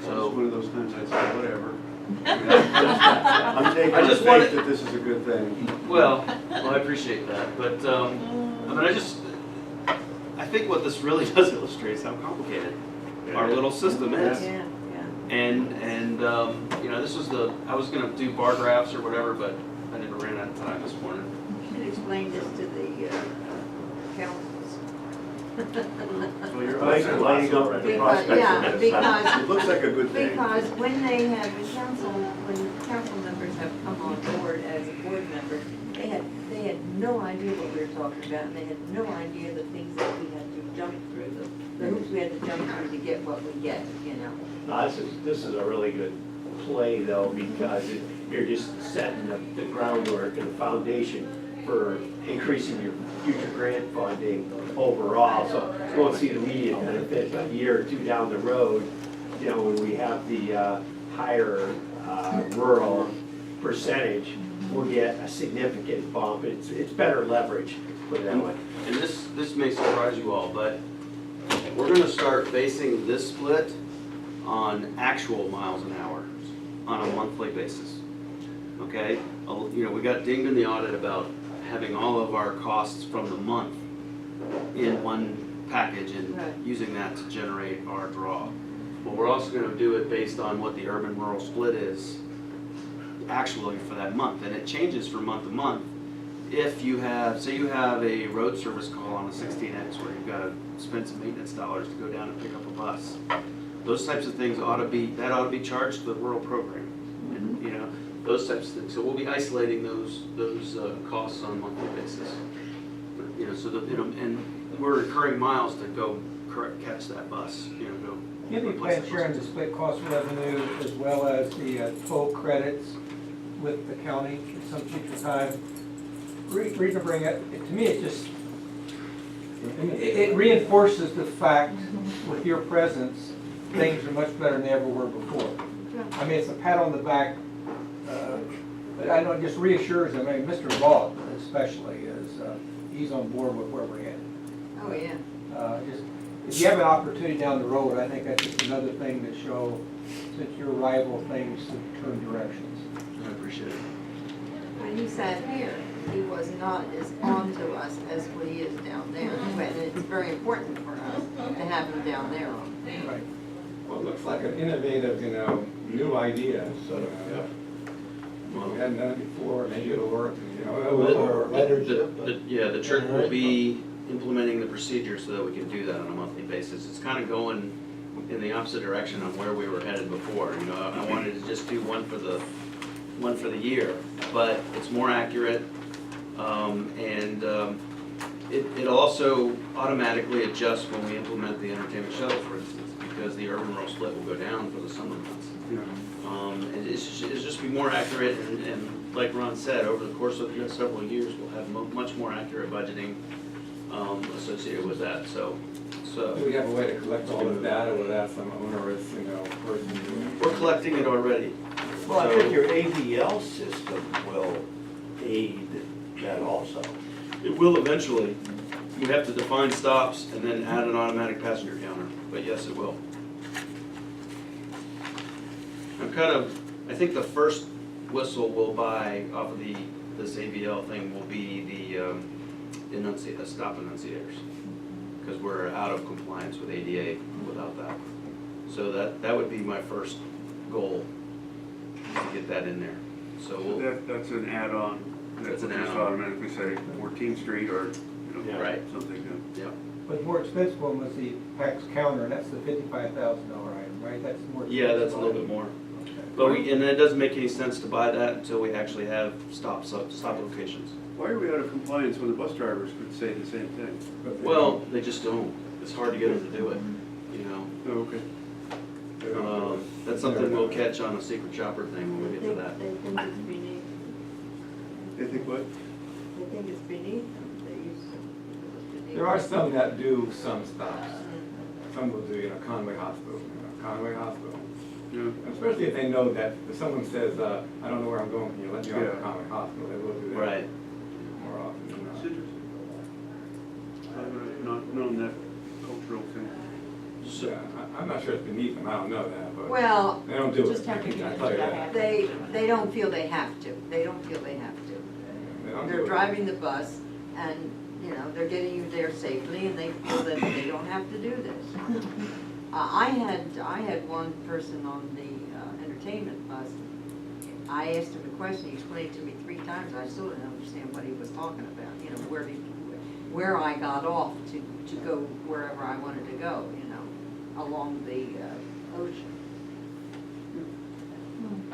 So It's one of those times I'd say, whatever. I'm taking I the just faith wanted- that this is a good thing. Well, I appreciate that, but I mean, I think what this really does illustrate is how complicated our little system is. Yeah, yeah. And you know, this was I was gonna do bar graphs or whatever, but I didn't ran out of time this morning. You should explain this to the councils. Well, you're lighting up the Because, prospect yeah, of this. because, It looks like a good thing. because when they have, when council members have come on board as a board member, they had no idea what we were talking about, and they had no idea the things that we had to jump through, the hoops we had to jump through to get what we get, you know. No, this is a really good play though, because you're just setting the groundwork and the foundation for increasing your future grant funding overall. So you won't see the immediate benefit, but a year or two down the road, you know, when we have the higher rural percentage, we'll get a significant bump. It's better leverage, put it that way. And this may surprise you all, but we're gonna start basing this split on actual miles an hour on a monthly basis. Okay? You know, we got dinged in the audit about having all of our costs from the month in one package and Right. using that to generate our draw. But we're also gonna do it based on what the urban-rural split is actually for that month, and it changes from month to month. If you have, say you have a road service call on a 16X where you've got to spend some maintenance dollars to go down and pick up a bus, those types of things ought to be charged to the rural program, and you know, those types of things. So we'll be isolating those costs on a monthly basis. You know, so that, you know, and we're incurring miles to go catch that bus. You know, go. You have any plan sharing the split cost revenue as well as the toll credits with the county at some future time? Reason to bring it, to me, it just, it reinforces the fact with your presence, things are much better than they ever were before. I mean, it's a pat on the back, but I know it just reassures them. I mean, Mr. Vaught especially is, he's on board with where we're headed. Oh, yeah. Just, if you have an opportunity down the road, I think that's just another thing to show that your rival things to turn directions. I appreciate it. When he sat here, he was not as on to us as what he is down there. And it's very important for us to have him down there on. Right. Well, it looks like an innovative, you know, new idea, so we hadn't done it before, maybe it'll work, you know. The trick will be implementing the procedure so that we can do that on a monthly basis. It's kind of going in the opposite direction of where we were headed before. You know, I wanted to just do one for the year, but it's more accurate, and it'll also automatically adjust when we implement the entertainment shuttle, for instance, because the urban rural split will go down for the summer months. It's just be more accurate, and like Ron said, over the course of the next several years, we'll have much more accurate budgeting associated with that, so. Do we have a way to collect all this data without some onerous, person doing it? We're collecting it already. Well, I So- think your AVL system will aid that also. It will eventually. We have to define stops and then add an automatic passenger counter, but yes, it will. I think the first whistle we'll buy off of this AVL thing will be the stop enunciators. Because we're out of compliance with ADA without that. So that would be my first goal, is to get that in there. So we'll, That's an add-on. That's an Just add-on. automatically say 14th Street or, right, something. yeah. But the more expensive one was the PAX counter, and that's the $55,000 item, right? That's more. Yeah, that's a little bit more. But and it doesn't make any sense to buy that until we actually have stop locations. Why are we out of compliance when the bus drivers could say the same thing? Well, they just don't. It's hard to get them to do it, Oh, okay. That's something we'll catch on a secret shopper thing when we get to that. They think it's beneath, They think what? they think it's beneath them, they used to. There are some that do some stops. Some will do, Conway Hospital, Yeah. Especially if they know that if someone says, I don't know where I'm going, can you let me off Yeah. at Conway Hospital, they will do that. Right. More often than It's not. interesting. I've not known that cultural thing. So, Yeah, I'm not sure it's beneath them, I don't know that, but Well, they don't do it. Just have to I get can it tell you to that. happen. they don't feel they have to, they don't feel they have to. They don't do They're it. driving the bus and, they're getting you there safely and they feel that they don't have to do this. I had one person on the entertainment bus. I asked him a question, he explained it to me 3 times, I still didn't understand what he was talking about, where I got off to go wherever I wanted to go, along the ocean.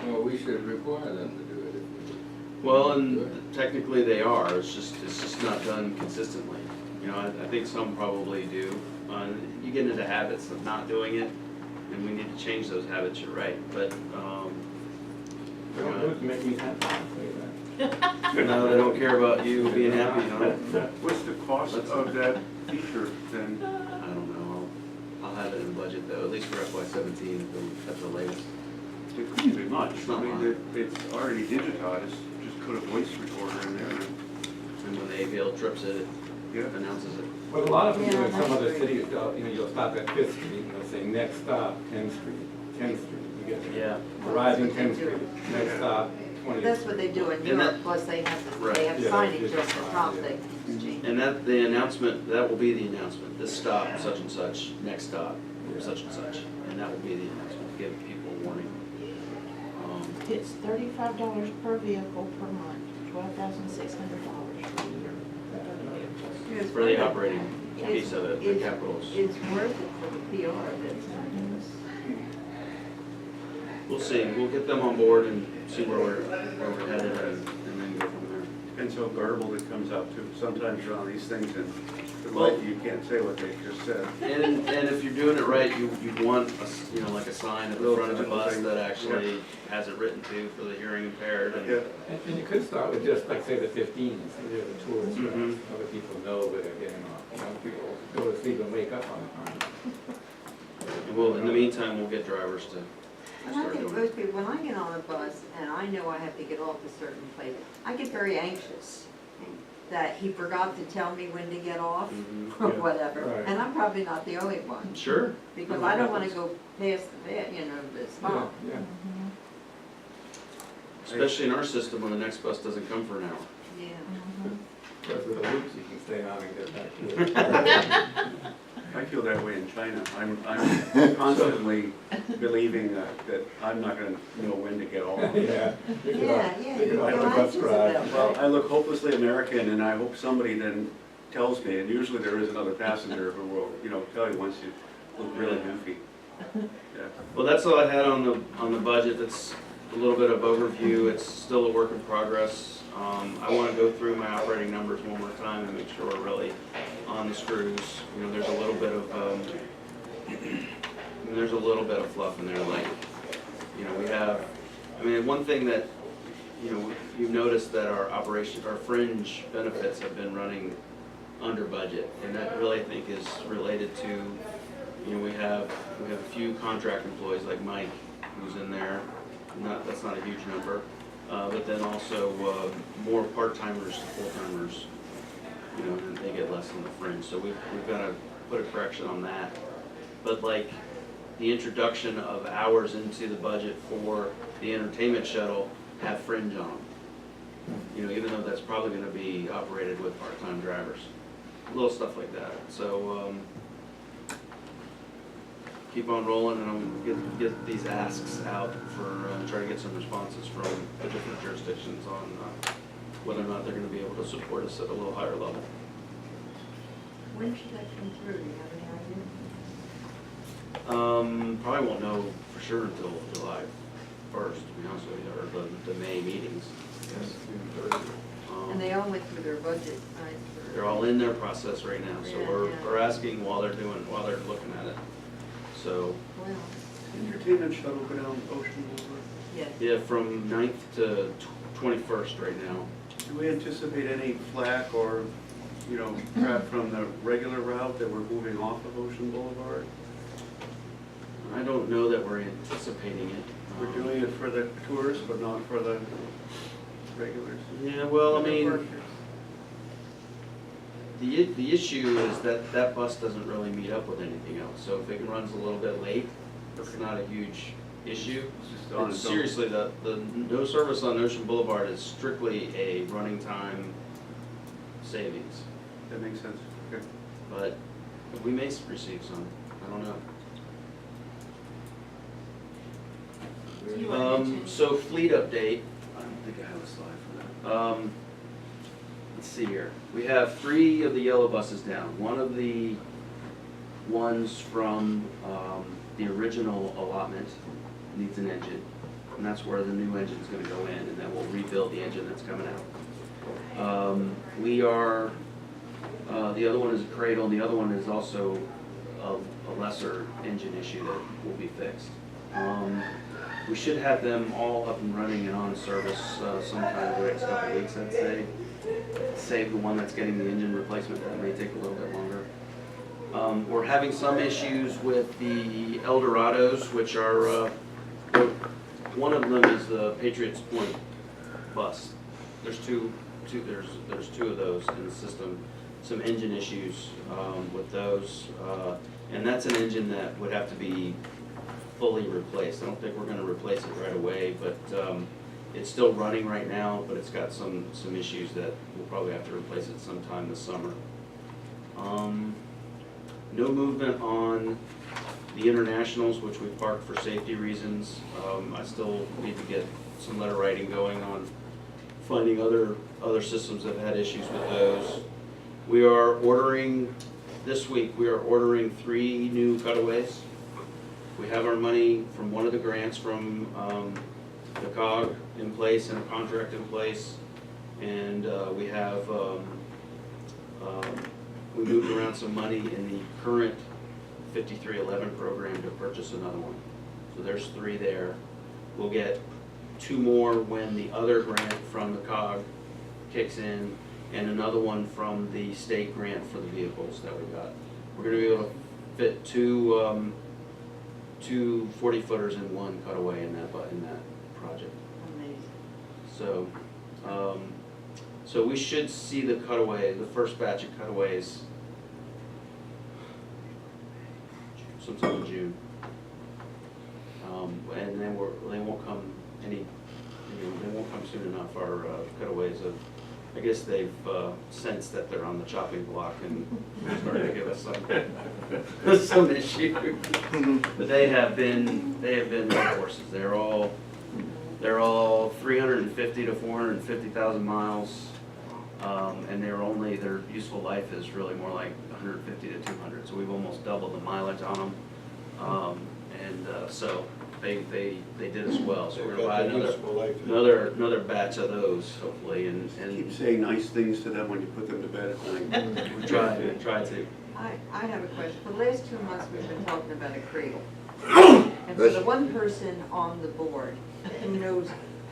Well, we should require them to do it if we. well, and technically they are. It's just not done consistently. I think some probably do. You get into habits of not doing it, and we need to change those habits. You're right, but They don't do it to make me happy, I'll tell you that. no, they don't care about you being happy. What's the cost of that feature then? I don't know. I'll have it in the budget though, at least for FY17 at the latest. It couldn't be much. It's not I mean, much. it's already digitized, just put a voice recorder in there. And when the AVL trips it, Yeah. it announces it. Well, a lot of them do Yeah, in some that's other great. cities, you'll stop at 5th Street, and they'll say, next stop, 10th Street, 10th Street, you get it. Yeah. Arriving 10th Street, next stop, 20th. That's what they do in And Europe, that- plus they have Right. signage Yeah, just at the top, yeah. they exchange. And the announcement, that will be the announcement, this stop, such and such, next stop, such and such, and that will be the announcement, to give people a warning. It's $35 per vehicle per month, $12,600 per year. It's For the worth it. operating piece of it, the It's- capitals. It's worth it for the PR that's We'll see, we'll get them on board and see where we're headed and then go from there. Depends how garbled it comes out too. Sometimes you're on these things and Well- you can't say what they just said. And if you're doing it right, you want like a sign at the front of the bus that actually Yeah. has it written to for the hearing impaired and. Yeah. And you could start with just, like, say, the 15th, so there's a tourist route, Mhm. other people know where they're getting off. People go to sleep and wake up on time. And we'll, in the meantime, we'll get drivers to And I start think doing it. most people, when I get on a bus and I know I have to get off a certain place, I get very anxious that he forgot to tell me when to get off Mhm. or Yeah, whatever. right. And I'm probably not the only one, Sure. because I don't want to go past the stop. Yeah, Especially in our system when the next bus doesn't come for an hour. Yeah. because of the loops you can stay on and get back to it. I feel that way in China. I'm constantly believing that I'm not gonna know when to get off. Yeah. You get off- Yeah, you get you off feel the bus anxious ride. about it. Well, I look hopelessly American and I hope somebody then tells me, and usually there is another passenger who will, tell you once you look really goofy. Yeah. Well, that's all I had on the budget. That's a little bit of overview. It's still a work in progress. I want to go through my operating numbers one more time and make sure we're really on the screws. There's a little bit of fluff in there, like, You know, we have, I mean, one thing that, you know, you've noticed that our fringe benefits have been running under budget, and that really, I think, is related to, you know, we have a few contract employees like Mike, who's in there. That's not a huge number, but then also more part-timers to full-timers, you know, and they get less on the fringe. So we've got to put a correction on that. But like the introduction of hours into the budget for the entertainment shuttle have fringe on them. You know, even though that's probably going to be operated with part-time drivers. Little stuff like that. So keep on rolling, and I'm gonna get these asks out for try to get some responses from the different jurisdictions on whether or not they're going to be able to support us at a little higher level. When should that come through? Do you have any idea? Probably won't know for sure until July 1st, to be honest with you, or the May meetings. And they all went through their budget, right? They're all in their process right now, so Yeah, we're asking while they're looking at it. So, Well, Entertainment shuttle go down Ocean Boulevard. yes. yeah, from 9th to 21st right now. Do we anticipate any flack or, you know, crap from the regular route that we're moving off of Ocean Boulevard? I don't know that we're anticipating it. We're doing it for the tourists, but not for the regulars. Yeah, well, I The mean, workers. the issue is that that bus doesn't really meet up with anything else. So if it runs a little bit late, it's not a huge issue. It's just on And its own. seriously, the no service on Ocean Boulevard is strictly a running time savings. That makes sense, okay. But we may receive some, I don't know. Do you want to mention- So fleet update, I don't think I have a slide for that. Let's see here, we have 3 of the yellow buses down. One of the ones from the original allotment needs an engine, and that's where the new engine's gonna go in, and then we'll rebuild the engine that's coming out. The other one is a cradle, and the other one is also a lesser engine issue that will be fixed. We should have them all up and running and on service sometime in the next couple of weeks, I'd say. Save the one that's getting the engine replacement, that may take a little bit longer. We're having some issues with the Eldorados, which are, one of them is the Patriots Point bus. There's two of those in the system. Some engine issues with those, and that's an engine that would have to be fully replaced. I don't think we're gonna replace it right away, but it's still running right now, but it's got some issues that we'll probably have to replace it sometime this summer. No movement on the internationals, which we parked for safety reasons. I still need to get some letter writing going on finding other systems that have had issues with those. We are ordering, this week, we are ordering 3 new cutaways. We have our money from one of the grants from the COG in place and a contract in place. And we have, we moved around some money in the current 5311 program to purchase another one. So there's 3 there. We'll get 2 more when the other grant from the COG kicks in, and another one from the state grant for the vehicles that we got. We're gonna be able to fit two 40-footers in one cutaway in that project. Amazing. So, so we should see the cutaway, the first batch of cutaways sometime in June. And then they won't come they won't come soon enough. Our cutaways have, I guess they've sensed that they're on the chopping block and started to give us some issue. But they have been workhorses. They're all 350 to 450,000 miles, and their useful life is really more like 150 to 200. So we've almost doubled the mileage on them, so they did as well. So we're gonna buy another batch of those hopefully, and Keep saying nice things to them when you put them to bed at night. we try to. I have a question. For the last 2 months, we've been talking about a cradle. And for the one person on the board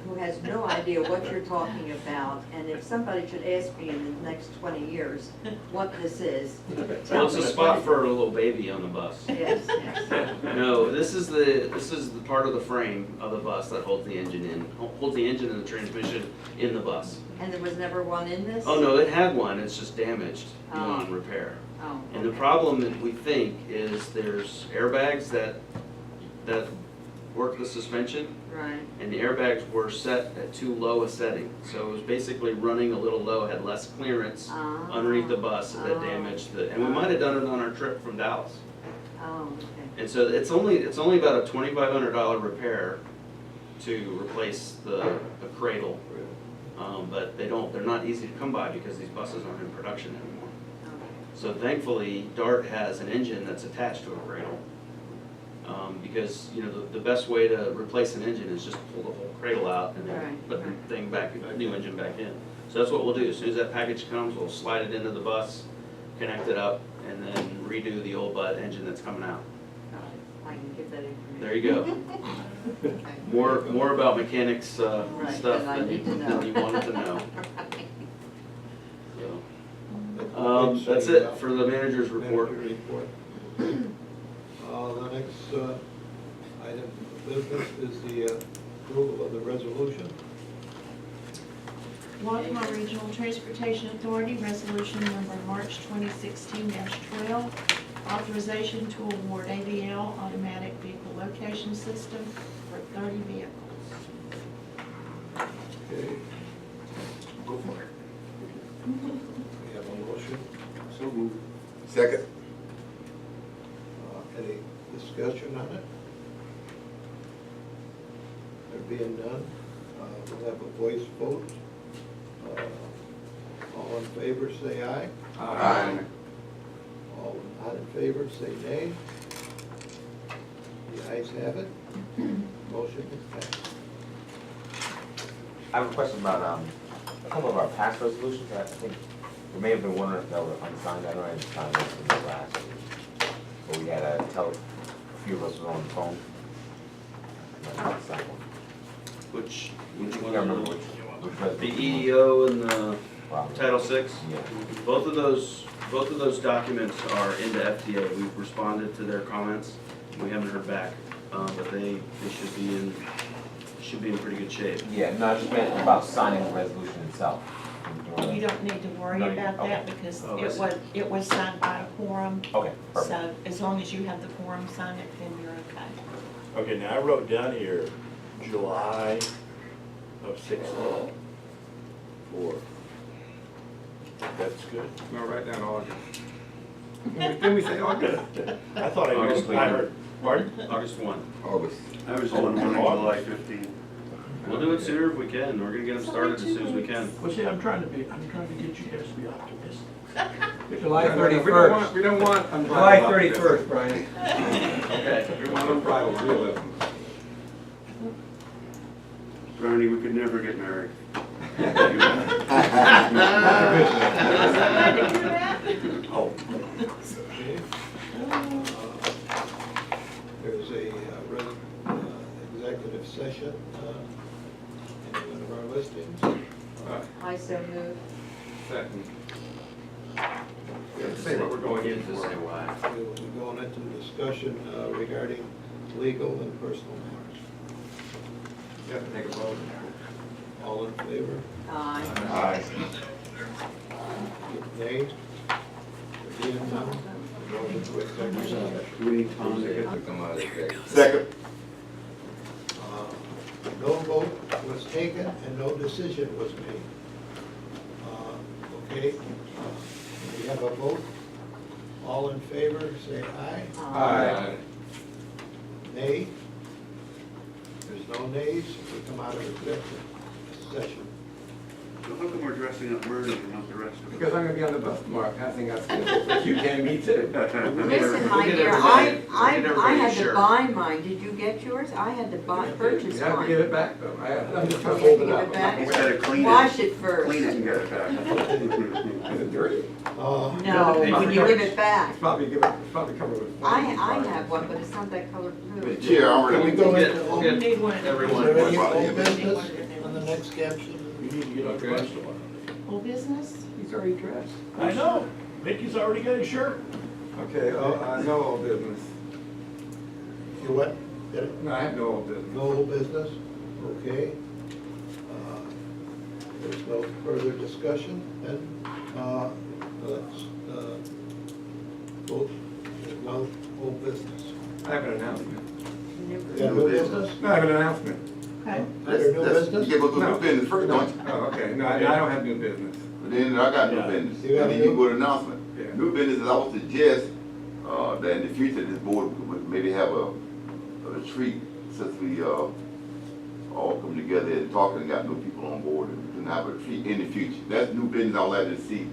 who has no idea what you're talking about, and if somebody should ask me in the next 20 years what this is, Well, tell it's me a what spot it for a little baby on the bus. is. Yes, yes. No, this is the part of the frame of the bus that holds the engine and the transmission in the bus. And there was never one in this? Oh, no, it had one, it's just damaged beyond repair. Oh, And the okay. problem that we think is there's airbags that work the suspension, Right. and the airbags were set at too low a setting. So it was basically running a little low, had less clearance underneath the bus that damaged and we might have done it on our trip from Dallas. Oh, okay. And so it's only about a $2,500 repair to replace the cradle. But they're not easy to come by because these buses aren't in production anymore. So thankfully, DART has an engine that's attached to a cradle. Because, you know, the best way to replace an engine is just pull the whole cradle out and then Right, put the right. thing back, new engine back in. So that's what we'll do. As soon as that package comes, we'll slide it into the bus, connect it up, and then redo the old engine that's coming out. Got it. I can give that information. There you go. Okay. More about mechanics Right, stuff than I need to know. than you wanted to know. Right. So, that's it for the manager's report. Manager report. The next item of business is the approval of the resolution. Waccamaw Regional Transportation Authority, resolution number March 2016-12, authorization to award AVL automatic vehicle location system for 30 vehicles. Okay. Go for it. We have a motion. So moved. Second. Any discussion on it? There being none, we'll have a voice vote. All in favor, say aye. Aye. All not in favor, say nay. The ayes have it. Motion is passed. I have a question about, a couple of our past resolutions. I think we may have been wondering if they were unsigned. I know I didn't sign this in the last. But we had a few of us were on the phone. I might not sign one. Which I can't remember which the resolution. EEO and the Wow. Title VI? Yeah. Both of those documents are into FTA. We've responded to their comments. We haven't heard back, but they should be in pretty good shape. Yeah, no, I just meant about signing the resolution itself. You don't need to worry No, about that okay. because Oh, I see. it was signed by a quorum. Okay, perfect. So as long as you have the quorum sign it, then you're okay. Okay, now I wrote down here, July of 16. That's good. No, write down August. Didn't we say August? I thought August I heard, pardon? August 1. August. I was on July 15. We'll do it sooner if we can. We're gonna get them started as soon as we can. Well, see, I'm trying to get you guys to be optimistic. July We don't 31st. want, we don't want unbridled July optimism. 31st, Brian. Okay. We want unbridled realism. Bernie, we could never get married. Oh. There's a executive session in one of our listings. I so move. Second. Say what we're going in To say for. why. We will be going into discussion regarding legal and personal matters. You have to take a vote. All in favor? Aye. Aye. Nay? There being none, the motion to executive session. We need Tom to To get come out of executive. Second. No vote was taken and no decision was made. Okay, we have a vote. All in favor, say aye. Aye. Nay? There's no nays, we come out of executive session. So how come we're dressing up murder and not the rest of us? Because I'm gonna be on the bus tomorrow passing out stickers, but you can, me too. Listen, my We'll get dear, everybody- I everybody had a to shirt. buy mine. Did you get yours? I had to purchase You have to give mine. it back though. I'm just gonna Okay, hold it give up. it back. We gotta clean it. Wash it first. Clean it and get it back. Is it 30? Uh, No, when you give it back. It's probably covered with. I have one, but it's not that color blue. Mr. Chair, I'm Can we ready. go Get- into we'll old, get You need one of everyone. is there any Right. old business on the next caption? You need to get on the rest of it. Full business? He's already dressed. I know, Mickey's already got his shirt. Okay, no old business. You what? Get it? No, I have no old business. No old business? Okay. There's no further discussion, then, let's, vote, no old business. I have an announcement. You got new business? No, I have an announcement. Okay. There new business? You gave us No. new business first, don't you? Oh, okay, no, I don't have new business. But then I got new Yeah. business. You got And then new? you go to announcement. Yeah. New business is I would suggest, that in the future, this board would maybe have a retreat since we, all come together and talk and got new people on board and we can have a retreat in the future. That's new business I'd like to see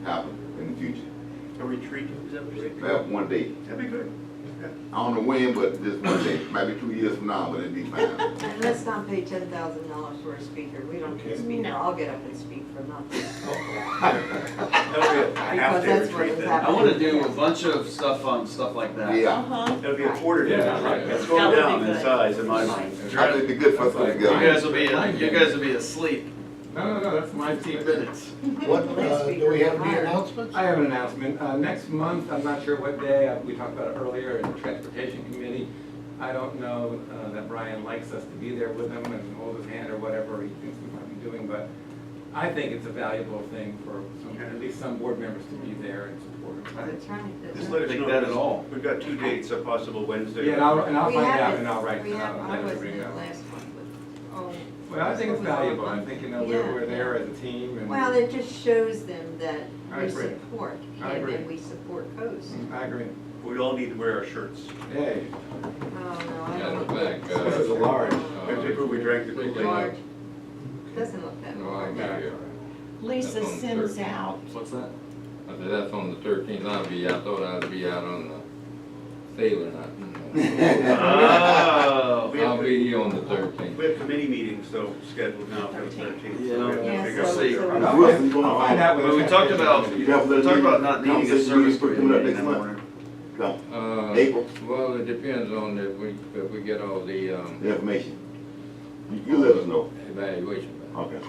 happen in the future. A retreat, is that what you're saying? Have one day. That'd be good. I don't know when, but just one day. Might be 2 years from now, but it'd be fine. And let's not pay $10,000 for a speaker. We don't need a speaker. No. I'll get up and speak for nothing. That'll be a Because half-day that's what retreat is then. happening. I wanna do a bunch of stuff on stuff like that. Yeah. Uh-huh. That'll be a quarter day. Yeah, right. It's That going would be down in good. size in my mind. I think it'd be good for us to go You together. guys will be asleep. No, that's my 15 team. minutes. What, do we have any announcements? I have an announcement. Next month, I'm not sure what day, we talked about it earlier in the Transportation Committee. I don't know that Brian likes us to be there with him and hold his hand or whatever he thinks we might be doing, but I think it's a valuable thing for at least some board members to be there and support him. That's right. That's Just right. let us Think know. that at all. We've got 2 dates, a possible Wednesday. Yeah, and I'll We find have out it. and I'll write. We have, I'll I let wasn't bring in it the up. last one, but, oh. Well, I think it's What was all valuable. of I them? think, Yeah. we're there as a team and. Well, it just shows them that I we agree. support I him agree. and we support Coast. I agree. We all need to wear our shirts. Hey. Oh, no, I Yeah, don't the know. back, This is a large. That's where we drank the Kool-Aid. Large. Doesn't look that No, I large. got it. Lisa That's on the sends 13th. out, What's that? I said, that's on the 13th. I thought I'd be out on the sailing. Oh. We have I'll be here on the 13th. We have committee meetings though scheduled now for the 13th. Yeah. So we have to Yeah, figure out- see. Wilson, I'll find out when Well, we it's talked happening. about, You have we talked about not needing a conversation service meeting coming up committee next month. anymore. Come, April. Well, it depends on if we get all the the information. You let us know. evaluation back. Okay.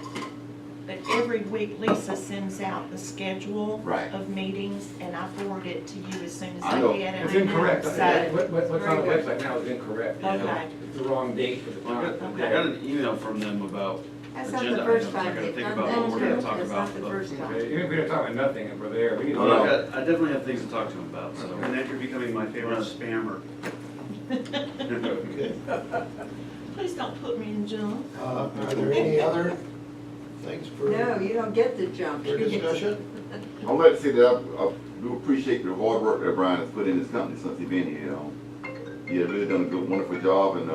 but every week Lisa sends out the schedule Right. of meetings, and I forward it to you as soon as I I know. get it. It's incorrect. So, What's on the Very good. website now is incorrect. Okay. It's the wrong date for the I time. got an email from them about That's not the agenda first items. I time gotta they've think done about that what we're too. gonna talk That's about. not the but- first time. Okay, even if we don't talk about nothing and we're there, we need to No, know. I definitely have things to talk to them about, so. And then you're becoming my favorite spammer. Okay. Please don't put me in jail. Are there any other things for, No, you don't get the jump. for discussion? I'd like to say that I do appreciate the hard work that Brian has put in his company since he's been here, you know. He has really done a good, wonderful job and,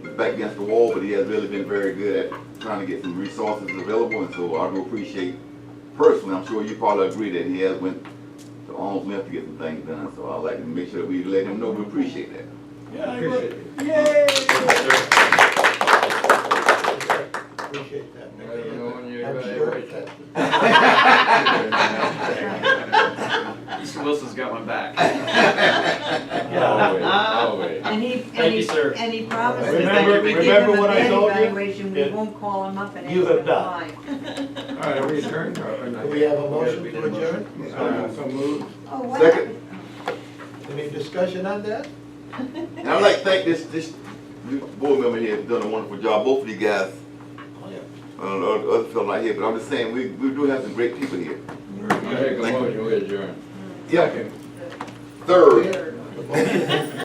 he's back against the wall, but he has really been very good at trying to get some resources available, and so I do appreciate, personally, I'm sure you probably agree that he has went to arm's length to get some things done, so I'd like to make sure that we let him know we appreciate that. Yeah, I Appreciate agree. it. Appreciate that. Well, you know, when you I'm sure evaluate that- Mr. Wilson's got my back. Always, always. And he, Thank and you, he, sir. and he promises Remember- that if we give him remember a what I bad told you? evaluation, we Yeah. won't call him up and ask You him have done. why. All right, are we adjourned or not? Do we have a motion to adjourn? So moved. Oh, what? Second. Any discussion on that? And I'd like to thank this new board member here, has done a wonderful job, both of you guys. Oh, yeah. Other fellow not here, but I'm just saying, we do have some great people here. I make a motion, we adjourn. Yeah. Second. Third. The motion